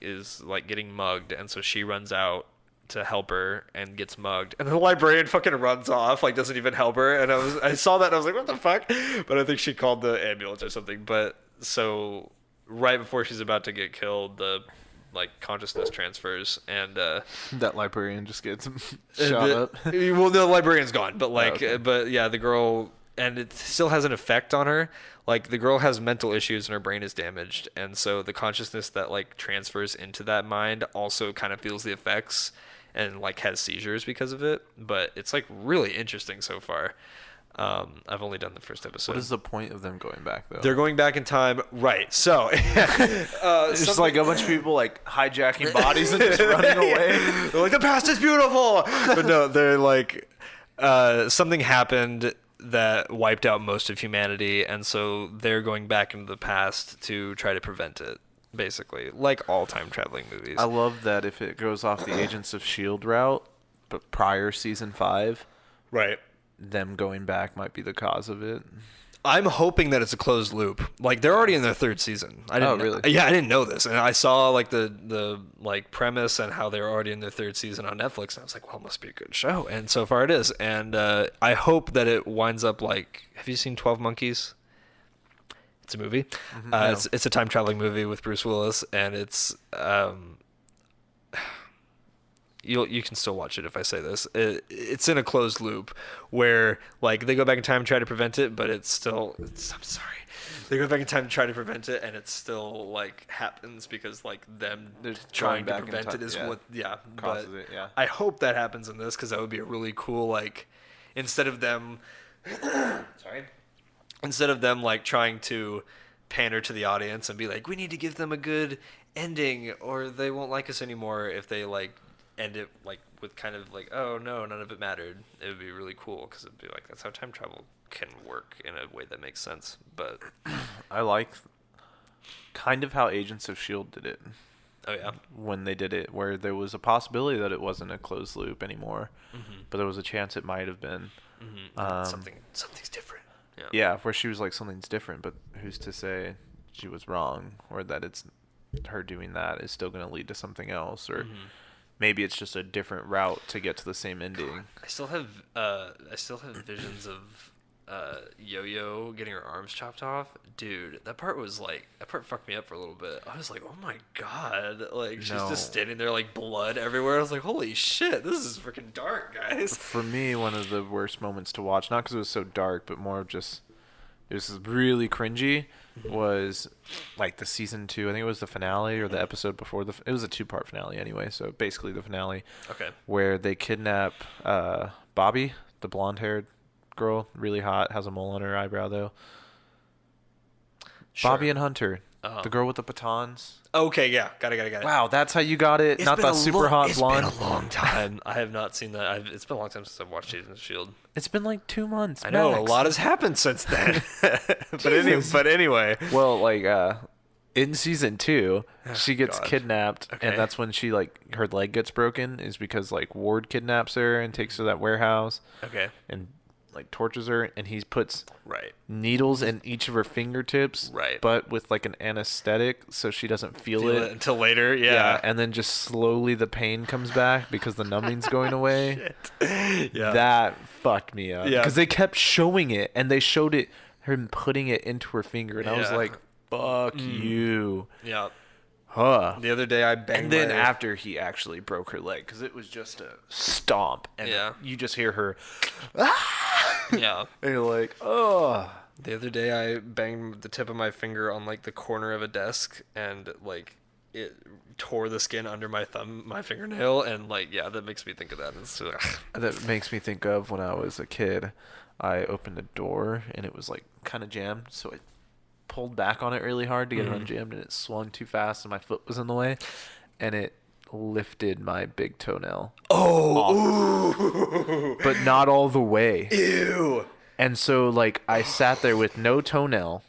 is like getting mugged, and so she runs out to help her and gets mugged, and the librarian fucking runs off, like doesn't even help her. And I saw that and I was like, what the fuck? But I think she called the ambulance or something. But so right before she's about to get killed, the like consciousness transfers, and that librarian just gets shot up. Well, the librarian's gone, but like, okay. But yeah, the girl, and it still has an effect on her. Like, the girl has mental issues and her brain is damaged, and so the consciousness that like transfers into that mind also kind of feels the effects and like has seizures because of it. But it's like really interesting so far. I've only done the first episode. What is the point of them going back though? They're going back in time, right? So it's just like a bunch of people like hijacking bodies and just running away. They're like, the past is beautiful. But no, they're like, something happened that wiped out most of humanity, and so they're going back into the past to try to prevent it, basically, like all time traveling movies. I love that if it goes off the Agents of S.H.I.E.L.D. route, but prior season 5, right, them going back might be the cause of it. I'm hoping that it's a closed loop. Like, they're already in their 3rd season. I didn't really? Yeah, I didn't know this, and I saw like the like premise and how they're already in their 3rd season on Netflix, and I was like, well, it must be a good show, and so far it is. And I hope that it winds up like, have you seen 12 Monkeys? It's a movie. No. It's a time traveling movie with Bruce Willis, and it's you can still watch it if I say this. It's in a closed loop where like they go back in time and try to prevent it, but I'm sorry. They go back in time to try to prevent it, and it still like happens because like them trying to prevent it is what causes it. Yeah. I hope that happens in this because that would be a really cool like instead of them like trying to pander to the audience and be like, we need to give them a good ending or they won't like us anymore. If they like end it like with kind of like, oh no, none of it mattered, it would be really cool because it'd be like that's how time travel can work in a way that makes sense. But I like kind of how Agents of S.H.I.E.L.D. did it. Oh yeah, when they did it, where there was a possibility that it wasn't a closed loop anymore, mm-hmm. but there was a chance it might have been. Mm-hmm. Something's different. Yeah, where she was like, something's different, but who's to say she was wrong, or that it's her doing that is still going to lead to something else, or mm-hmm. maybe it's just a different route to get to the same ending. God, I still have visions of Yo-Yo getting her arms chopped off. Dude, that part fucked me up for a little bit. I was like, oh my god, like she's just standing there like blood everywhere. I was like, holy shit, this is freaking dark, guys. For me, one of the worst moments to watch, not because it was so dark, but more of just it was really cringy, was like the season 2, I think it was the finale or the episode before it was a 2-part finale anyway, so basically the finale. Okay. Where they kidnap Bobby, the blonde-haired girl, really hot, has a mole on her eyebrow though. Sure. Bobby and Hunter, the girl with the batons. Okay, yeah, got it. Wow, that's how you got it. Not that super hot blonde. It's been a long time. I have not seen that. It's been a long time since I've watched Agents of S.H.I.E.L.D. It's been like 2 months. I know a lot has happened since then. but anyway. Well, like in season 2, she gets kidnapped, and that's when she like her leg gets broken. Is because like Ward kidnaps her and takes her to that warehouse. Okay. And like tortures her, and he puts needles in each of her fingertips, but with like an anesthetic so she doesn't feel it until later. And then just slowly the pain comes back because the numbing's going away. That fucked me up because they kept showing it, and they showed it him putting it into her finger, and I was like, fuck you. The other day I banged. And then after he actually broke her leg, because it was just a stomp, and you just hear her. And you're like, oh. The other day I banged the tip of my finger on like the corner of a desk, and like it tore the skin under my fingernail, and like that makes me think of that. That makes me think of when I was a kid. I opened a door and it was like kind of jammed, so I pulled back on it really hard to get it unjammed, and it swung too fast and my foot was in the way, and it lifted my big toenail. But not all the way. Ew. And so like I sat there with no toenail,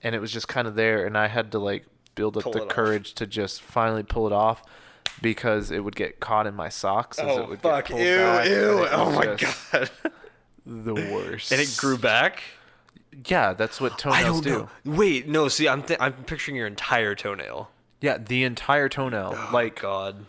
and it was just kind of there, and I had to like build up the courage to just finally pull it off, because it would get caught in my socks as it would get pulled back. Ew. Oh my god. The worst. And it grew back? Yeah, that's what toenails do. Wait, no, see, I'm picturing your entire toenail. Yeah, the entire toenail. Oh, like, God.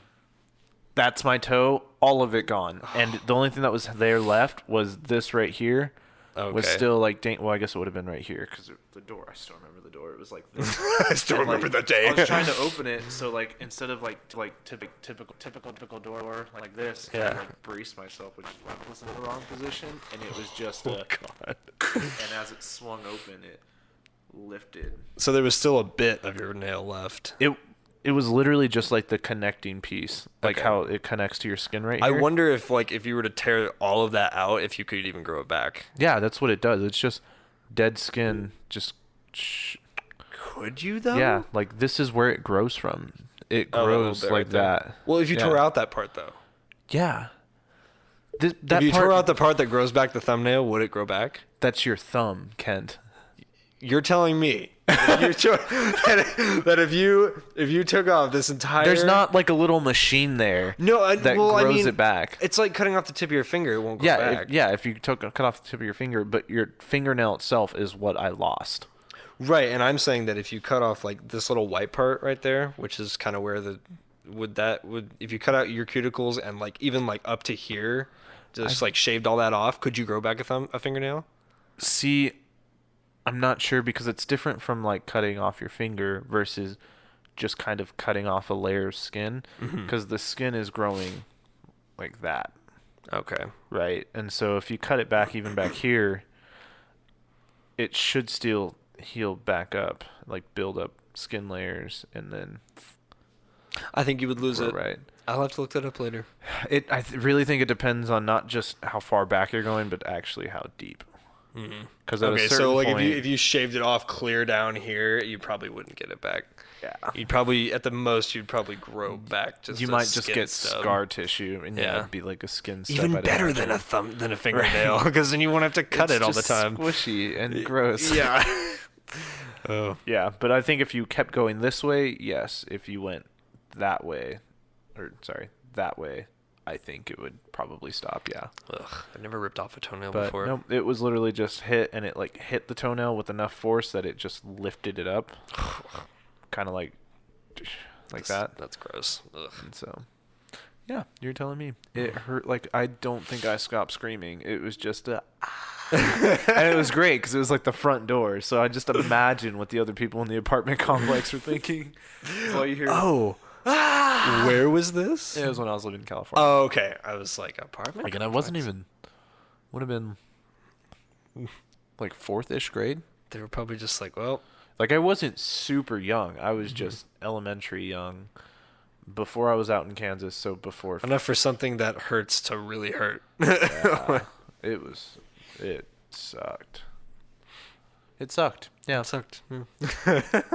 That's my toe, all of it gone. And the only thing that was there left was this right here. Okay. Was still like, well, I guess it would have been right here, because the door, I still remember the door. It was like this. I still remember the day. I was trying to open it, so like instead of like typical door like this, I like braced myself, which was in the wrong position, and it was just God. And as it swung open, it lifted. So there was still a bit of your nail left. It was literally just like the connecting piece, like how it connects to your skin right here. I wonder if you were to tear all of that out, if you could even grow it back. Yeah, that's what it does. It's just dead skin. Just could you though? Yeah, like this is where it grows from. It grows like that. Well, if you tore out that part though. Yeah. If you tore out the part that grows back the thumbnail, would it grow back? That's your thumb, Kent. You're telling me that if you took off this entire... There's not like a little machine there that grows it back. It's like cutting off the tip of your finger. It won't grow back. If you cut off the tip of your finger, but your fingernail itself is what I lost. Right, and I'm saying that if you cut off like this little white part right there, which is kind of where if you cut out your cuticles and like even like up to here, just like shaved all that off, could you grow back a fingernail? See, I'm not sure, because it's different from like cutting off your finger versus just kind of cutting off a layer of skin, because the skin is growing like that. Okay. Right. And so if you cut it back even back here, it should still heal back up, like build up skin layers, and then I think you would lose it. Right. I'll have to look that up later. Really think it depends on not just how far back you're going, but actually how deep. Because okay, so like if you shaved it off clear down here, you probably wouldn't get it back. Yeah. You'd probably at the most you'd probably grow back just. You might just get scar tissue, and yeah, it'd be like a skin stub. Even better than a fingernail, because then you won't have to cut it all the time. Squishy and gross. Yeah. Oh. Yeah, but I think if you kept going this way, yes. If you went that way, I think it would probably stop. Yeah. Ugh, I never ripped off a toenail But before. no, it was literally just hit, and it like hit the toenail with enough force that it just lifted it up, kind of like that. That's gross. Ugh. And so, yeah, you're telling me it hurt. Like I don't think I stopped screaming. It was just a. And it was great because it was like the front door. So I just imagine what the other people in the apartment complex were thinking. While you hear, oh, where was this? It was when I was living in California. Oh, okay. I was like apartment. Like, and I wasn't even. Would have been like 4th-ish grade. They were probably just like, well. Like I wasn't super young. I was just elementary young. Before I was out in Kansas, so before. Enough for something that hurts to really hurt. Yeah, it sucked. It sucked. Yeah. It sucked.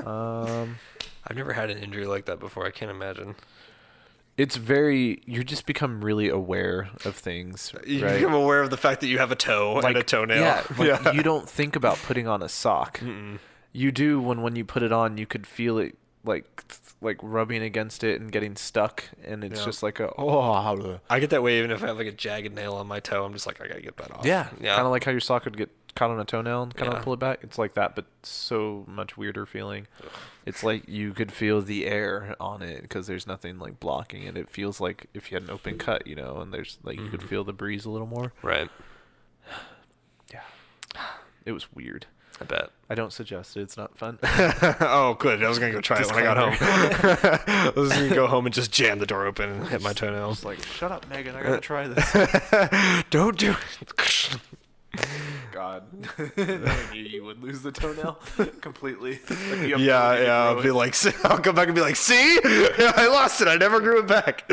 Um, I've never had an injury like that before. I can't imagine. It's you just become really aware of things. You right? become aware of the fact that you have a toe and a toenail. Yeah, you don't think about putting on a sock. Mm-mm. You do when you put it on, you could feel it like rubbing against it and getting stuck, and it's just like I get that way even if I have like a jagged nail on my toe. I'm just like, I gotta get that off. Yeah. Kind of like how your sock would get caught on a toenail and kind of pull it back. It's like that, but so much weirder feeling. Ugh. It's like you could feel the air on it because there's nothing like blocking it. It feels like if you had an open cut, and there's like you could feel the breeze a little more. Right. Yeah. It was weird. I bet. I don't suggest it. It's not fun. Oh, good. I was going to go try it when I got home. I was going to go home and just jam the door open and hit my toenails. Like, shut up, Megan. I got to try this. Don't do it. God. I knew you would lose the toenail completely. Like I'll be like, I'll come back and be like, see? Yeah, I lost it. I never grew it back.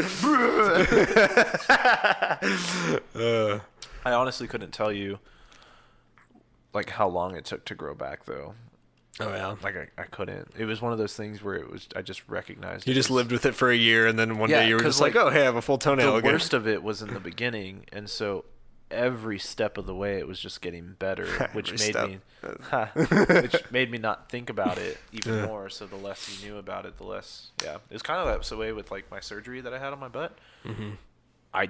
I honestly couldn't tell you like how long it took to grow back though. Oh yeah. Like I couldn't. It was one of those things where I just recognized you just lived with it for a year, and then one day you were just like, oh hey, I have a full toenail again. The worst of it was in the beginning, and so every step of the way it was just getting better, which made me not think about it even more. So the less you knew about it, the less it was kind of that way with like my surgery that I had on my butt. Mm-hmm. I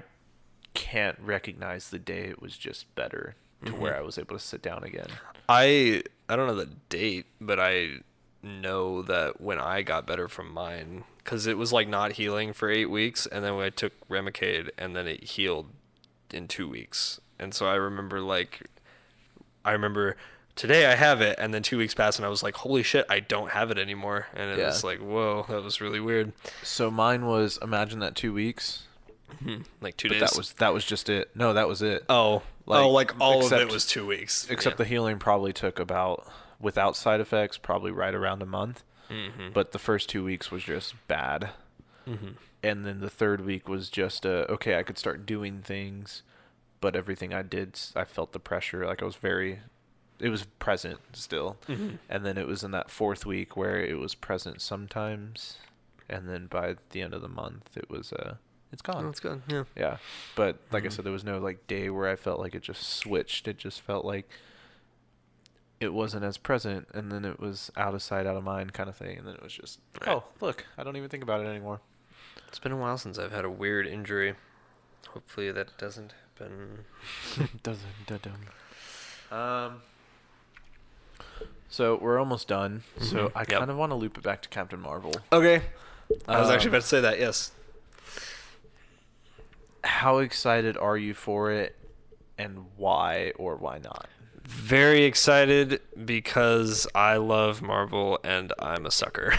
can't recognize the day it was just better to where I was able to sit down again. I don't know the date, but I know that when I got better from mine, because it was like not healing for 8 weeks, and then when I took Remicade, and then it healed in 2 weeks. And so I remember today I have it, and then 2 weeks passed, and I was like, holy shit, I don't have it anymore. And it was like, whoa, that was really weird. So mine was, imagine that 2 weeks. Like 2 days. That was just it. No, that was it. Oh, like all of it was 2 weeks. Except the healing probably took about, without side effects, probably right around a month. Mm-hmm. But the first 2 weeks was just bad. Mm-hmm. And then the third week was just okay, I could start doing things, but everything I did, I felt the pressure. Like it was present still. Mm-hmm. And then it was in that fourth week where it was present sometimes, and then by the end of the month it was it's gone. Oh, it's gone. Yeah. Yeah. But like I said, there was no like day where I felt like it just switched. It just felt like it wasn't as present, and then it was out of sight, out of mind kind of thing, and then it was just oh, look, I don't even think about it anymore. It's been a while since I've had a weird injury. Hopefully that doesn't happen. So we're almost done. Mm-hmm. So I kind of want to loop it back to Captain Marvel. Okay. I was actually about to say that, yes. How excited are you for it, and why or why not? Very excited because I love Marvel and I'm a sucker.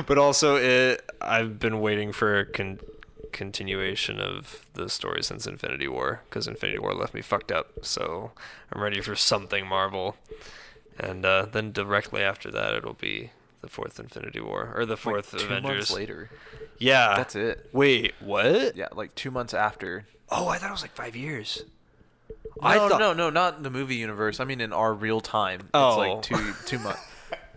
But also I've been waiting for continuation of the story since Infinity War, because Infinity War left me fucked up. So I'm ready for something Marvel. And then directly after that, it'll be the fourth Infinity War, or the fourth like 2 Avengers. months later. Yeah. That's it. Wait, what? Yeah, like 2 months after. Oh, I thought it was like 5 years. No, not in the movie universe. I mean, in our real time. Oh. It's like 2 months.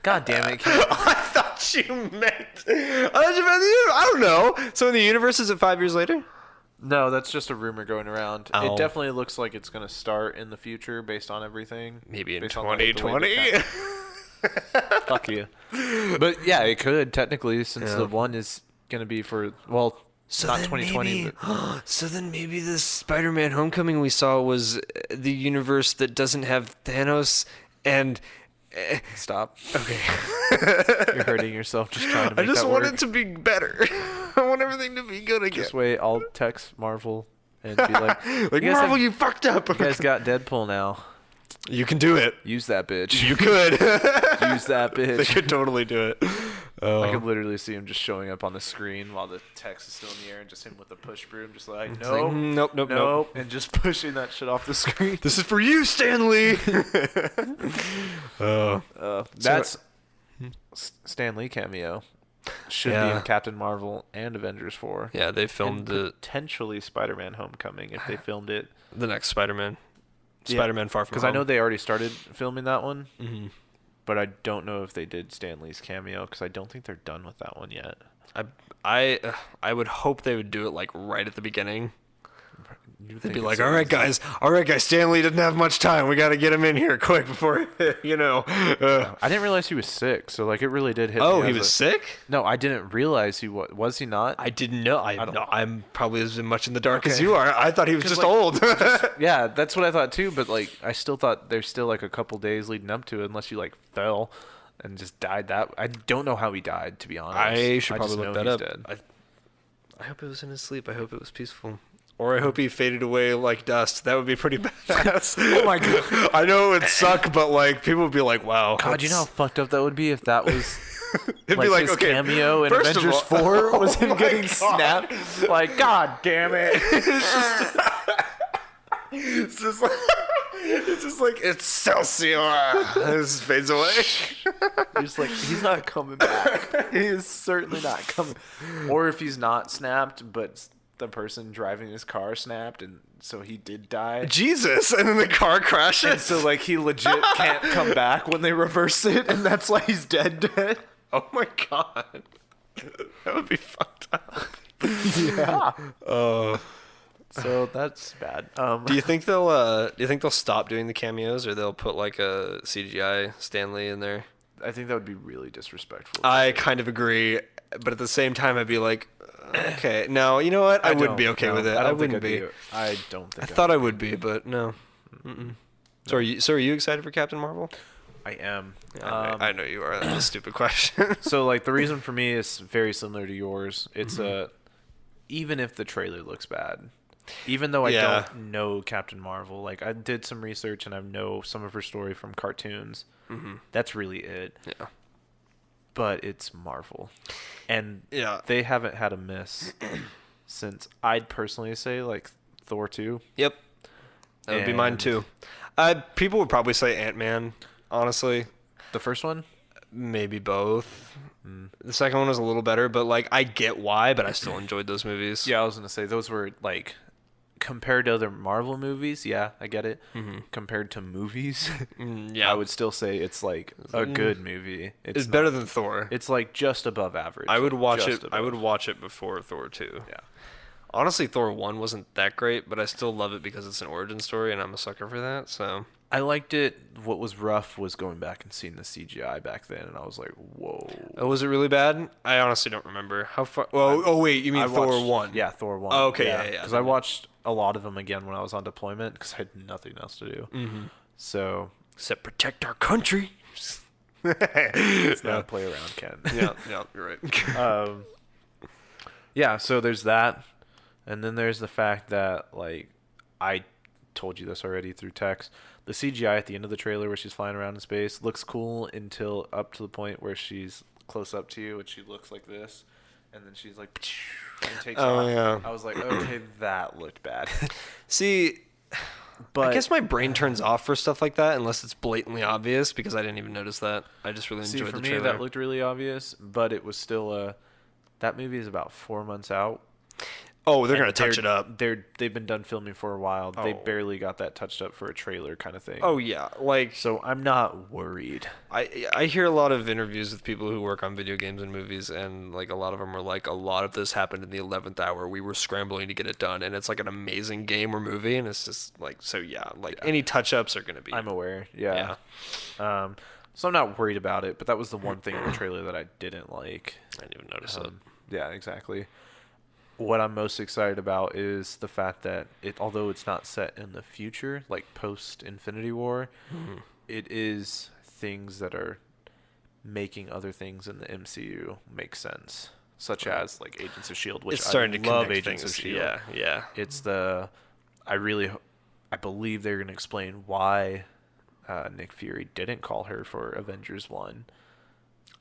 God damn it. I thought you meant I don't know. So in the universe, is it 5 years later? No, that's just a rumor going around. Oh. It definitely looks like it's going to start in the future based on everything. Maybe in Based on, like, the way 2020. Fuck you. But yeah, it could technically, since Yeah. the one is going to be for, well, not 2020. Maybe, but so then maybe the Spider-Man Homecoming we saw was the universe that doesn't have Thanos and... Stop. Okay. You're hurting yourself just trying to make I just that want work. it to be better. I want everything to be good again. Just wait, I'll text Marvel and be like, Like, you guys Marvel, have- you fucked up. you guys got Deadpool now. You can do it. Use that bitch. You could. Use that They bitch. could totally do it. I could literally see him just showing up on the screen while the text is still in the air, and just him with the push broom, just like, It's like, nope, nope. and just pushing that shit off the screen. This is for you, Stanley. That's Stan Lee cameo. Should be Yeah. in Captain Marvel and Avengers 4. Yeah, they And filmed potentially Spider-Man Homecoming if they filmed it. the next Spider-Man. Yeah. Spider-Man Far From Because Home. I know they already started filming that one, Mm-hmm. but I don't know if they did Stan Lee's cameo because I don't think they're done with that one yet. I would hope they would do it like right at the beginning. You'd They'd think be it's like, so all right, guys, Stanley didn't have much time. We got to get him in here quick before, you know. I didn't realize he was sick, so like it really did hit me. Oh, he as was a- sick? No, I didn't realize he was he not? I didn't know. don't- I'm probably as much in the dark as Okay. you are. I thought he was just like, old. Yeah, that's what I thought too, but like I still thought there's still like a couple days leading up to it unless you like fell and just died that I don't know how he died, to be honest. I should just probably look know that he's up. dead. I hope it was in his sleep. I hope it was peaceful. Or I hope he faded away like dust. That would be pretty badass. Oh my god. I know it would suck, but like people would be like, "Wow." God, you know how fucked up that would be if that was It'd like, be like, his okay, cameo in first of Avengers all- 4 was Oh him my getting God. snapped. Like, god damn it. It's just like Excelsior. This fades away. Just like he's not coming back. He is certainly not coming. Or if he's not snapped, but the person driving his car snapped, and so he did die. Jesus, and then the car crashes. And so like he legit can't come back when they reverse it, and that's why he's dead. Oh my god, that would be fucked up. Yeah. Oh. So that's bad. Do you think they'll stop doing the cameos, or they'll put like a CGI Stanley in there? I think that would be really disrespectful. I kind of agree, but at the same time, I'd be like, okay, no, you know what? I wouldn't be okay with it. I don't think wouldn't I'd be. I don't think I thought I would be, but no. Mm-mm. So are you excited for Captain Marvel? I am. Yeah, I know you are. That's a stupid question. So like the reason for me is very similar to yours. It's even if the trailer looks bad, even though I Yeah. don't know Captain Marvel, like I did some research and I know some of her story from cartoons. Mm-hmm. That's really it. Yeah. But it's Marvel, and Yeah. they haven't had a miss since I'd personally say like Thor 2. Yep. That would be mine And- too. People would probably say Ant-Man, honestly. The first one? Maybe both. The second one was a little better, but like I get why, but I still enjoyed those movies. Yeah, I was gonna say those were like compared to other Marvel movies. Yeah, I get it. Compared to movies, Yeah. I would still say it's like a good movie. It's not- better than Thor. It's like just above average. I would like, watch just it. I would above. watch it before Thor 2. Yeah. Honestly, Thor 1 wasn't that great, but I still love it because it's an origin story, and I'm a sucker for that. So I liked it. What was rough was going back and seeing the CGI back then, and I was like, whoa. was it really bad? I honestly don't remember how far. Well, oh wait, you mean I Thor watched- 1? Yeah, Thor 1. Oh, okay, yeah. Because I watched a lot of them again when I was on deployment because I had nothing else to do. Mm-hmm. So Except protect our country. it's not a play around, Ken. Yeah, you're right. Yeah, so there's that. And then there's the fact that, like, I told you this already through text. The CGI at the end of the trailer where she's flying around in space looks cool until up to the point where she's close up to you and she looks like this. and then she's like, and takes off. Yeah. I was like, okay, that looked bad. See, But I guess my brain turns off for stuff like that unless it's blatantly obvious, because I didn't even notice that. I just really enjoyed for the me, trailer. that looked really obvious, but it was still that movie is about 4 months out. Oh, they're gonna touch it up. They've been done filming for a while. They Oh. barely got that touched up for a trailer kind of thing. Oh yeah, like So I'm not worried. I hear a lot of interviews with people who work on video games and movies, and like a lot of them are like, a lot of this happened in the 11th hour. We were scrambling to get it done, and it's like an amazing game or movie, and it's just like, so yeah, like any touch ups are gonna be. I'm aware. Yeah. So I'm not worried about it, but that was the one thing in the trailer that I didn't like. I didn't even notice it. Yeah, exactly. What I'm most excited about is the fact that although it's not set in the future, like post Infinity War, it is things that are making other things in the MCU make sense, such as like Agents of Shield, which It's starting I to love connect Agents of things. Shield. Yeah. It's I believe they're gonna explain why Nick Fury didn't call her for Avengers 1.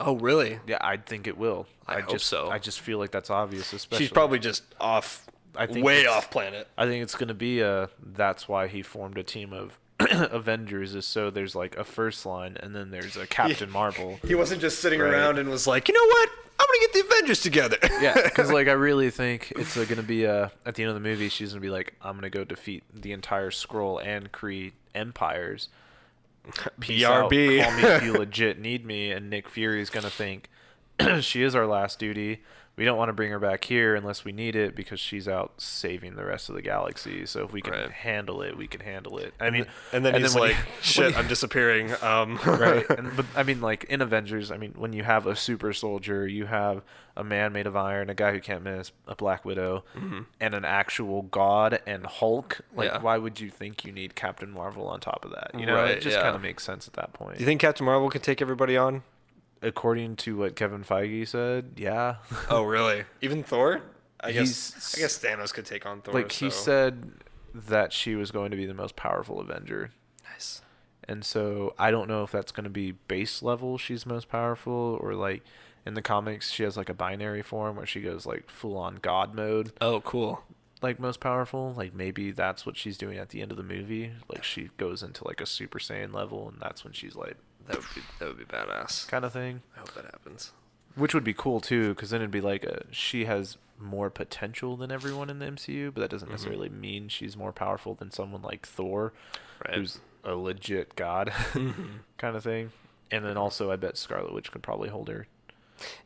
Oh really? Yeah, I think it will. I hope so. I just feel like that's obvious, especially. She's probably just off. I think way it's- off planet. I think it's gonna be that's why he formed a team of Avengers, is so there's like a first line and then there's a Captain Marvel. He wasn't just sitting Right. around and was like, you know what? I'm gonna get the Avengers together. Yeah, because like I really think it's gonna be at the end of the movie she's gonna be like, I'm gonna go defeat the entire Skrull and Kree empires. Peace out. BRB. Call me if you legit need me. And Nick Fury's gonna think she is our last duty. We don't want to bring her back here unless we need it, because she's out saving the rest of the galaxy. So if we can Right. handle it, we can handle it. I mean, and then he's when like, shit, I'm disappearing. Right. But I mean, like in Avengers, I mean, when you have a super soldier, you have a man made of iron, a guy who can't miss, a Black Widow, and an actual god and Hulk. Like, Yeah. why would you think you need Captain Marvel on top of that? You know, Right, it just yeah. kind of makes sense at that point. Do you think Captain Marvel could take everybody on? According to what Kevin Feige said, yeah. Oh, really? Even Thor? I He's- guess Thanos could take on Thor. Like he so- said that she was going to be the most powerful Avenger. Nice. And so I don't know if that's going to be base level she's most powerful, or like in the comics she has like a binary form where she goes like full on god mode, Oh, cool. like most powerful. Like maybe that's what she's doing at the end of the movie. Like she goes into like a Super Saiyan level, and that's when she's like That would be badass. kind of thing. I hope that happens. Which would be cool too, because then it'd be like she has more potential than everyone in the MCU, but that doesn't necessarily mean she's more powerful than someone like Thor, Right. who's a legit god kind of thing. And then also I bet Scarlet Witch could probably hold her.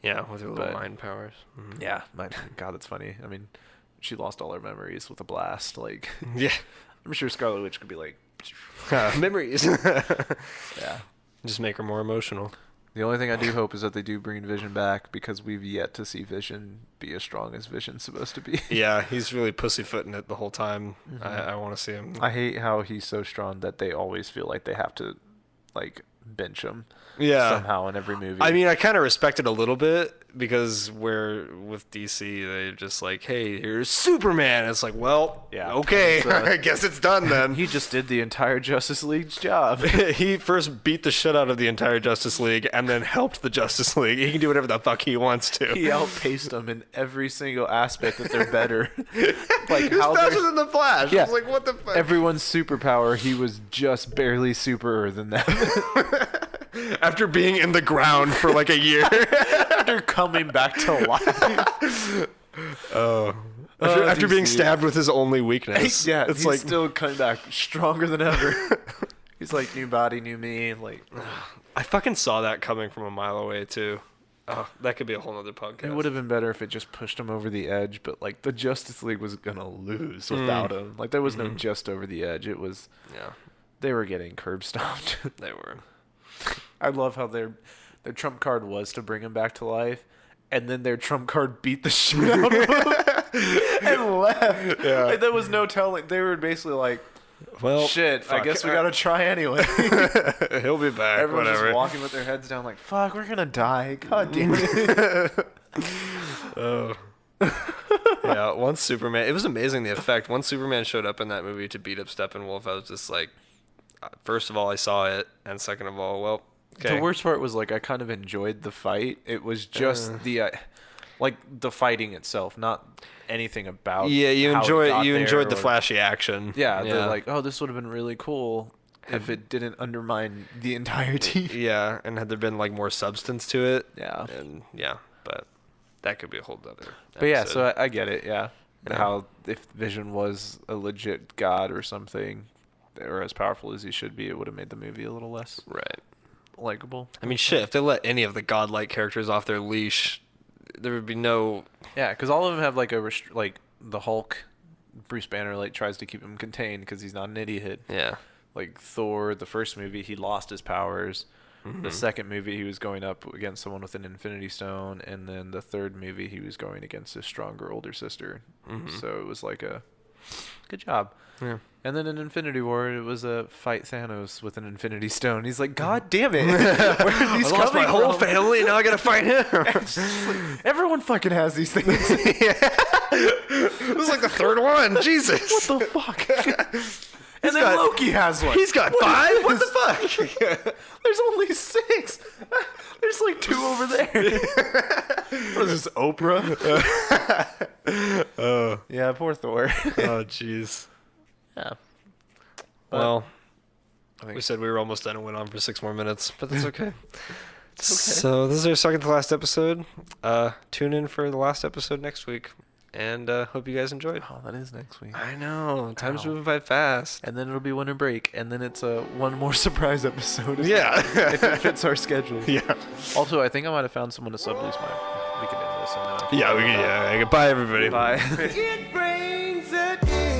Yeah, with her little But- mind powers. Mhm. Yeah, my God, that's funny. I mean, she lost all her memories with a blast. Like, Yeah. I'm sure Scarlet Witch could be like, Memories. yeah. Just make her more emotional. The only thing I do hope is that they do bring Vision back, because we've yet to see Vision be as strong as Vision's supposed to be. Yeah, he's really pussyfooting it the whole time. I want to see him. I hate how he's so strong that they always feel like they have to, like, bench him somehow in every movie. I mean, I kind of respect it a little bit, because with DC, they just like, hey, here's Superman. It's like, well, Yeah, okay, it's, I guess it's done then. he just did the entire Justice League's job. He first beat the shit out of the entire Justice League and then helped the Justice League. He can do whatever the fuck he wants to. He outpaced them in every single aspect that they're better. Like He's how faster they're than the Flash. Yeah. I was like, what the fuck? everyone's superpower, he was just barely superer than them. After being in the ground for like a year. After coming back to life. After being DC. stabbed with his only weakness. Yeah, it's he's like still coming back stronger than ever. He's like, new body, new me. Like, I fucking saw that coming from a mile away too. Oh, that could be a whole other podcast. it would have been better if it just pushed him over the edge, but like the Justice League was gonna lose without him. Like there was no just over the edge. It was Yeah, they were getting curb stomped. they were. I love how their trump card was to bring him back to life, and then their trump card beat the shit out of him and left. Yeah. Like, there was no telling. They were basically like, Well, shit, I fuck. guess we gotta try anyway. He'll be back. Everyone's whatever. just walking with their heads down like, fuck, we're gonna die. God damn it. Oh. Yeah, once Superman, it was amazing the effect. Once Superman showed up in that movie to beat up Steppenwolf, I was just like, first of all, I saw it, and second of all, well, okay. The worst part was like I kind of enjoyed the fight. It was just Like the fighting itself, not anything about. Yeah, you how it enjoyed the or, flashy action. Yeah, they're like, oh, this would have been really cool if it didn't undermine the entirety. Yeah, and had there been like more substance to it. Yeah. And yeah, but that could be a whole other. But yeah, so I get it. Yeah. Yeah. How if Vision was a legit god or something, or as powerful as he should be, it would have made the movie a little less right. likable. I mean, shit. If they let any of the godlike characters off their leash, there would be no. Yeah, because all of them have like like the Hulk, Bruce Banner like tries to keep him contained because he's not an idiot. Yeah. Like Thor, the first movie, he lost his powers. Mm-hmm. The second movie, he was going up against someone with an Infinity Stone, and then the third movie, he was going against his stronger older sister. Mm-hmm. So it was like a good job. Yeah. And then in Infinity War, it was a fight Thanos with an Infinity Stone. He's like, God damn it! Where are these I lost my coming whole from? family, and now I gotta fight him. It's just like, everyone fucking has these things. This is like the third one. Jesus. What the fuck? And then Loki has one. He's got 5? What the fuck? There's only 6. There's like 2 over there. What is this, Oprah? Yeah, poor Thor. Oh, jeez. Yeah. Well, I think we said we were almost done and went on for 6 more minutes, but that's okay. So this is our second to last episode. Tune in for the last episode next week, and hope you guys enjoyed. Oh, that is next week. I know. Time's Ow. moving by fast. And then it'll be winter break, and then it's one more surprise episode. Yeah. If it fits our schedule. Yeah. Also, I think I might have found someone to sublease my. We can end this. And then I can Yeah, we can. Yeah. Goodbye, everybody. Bye. It brings a day.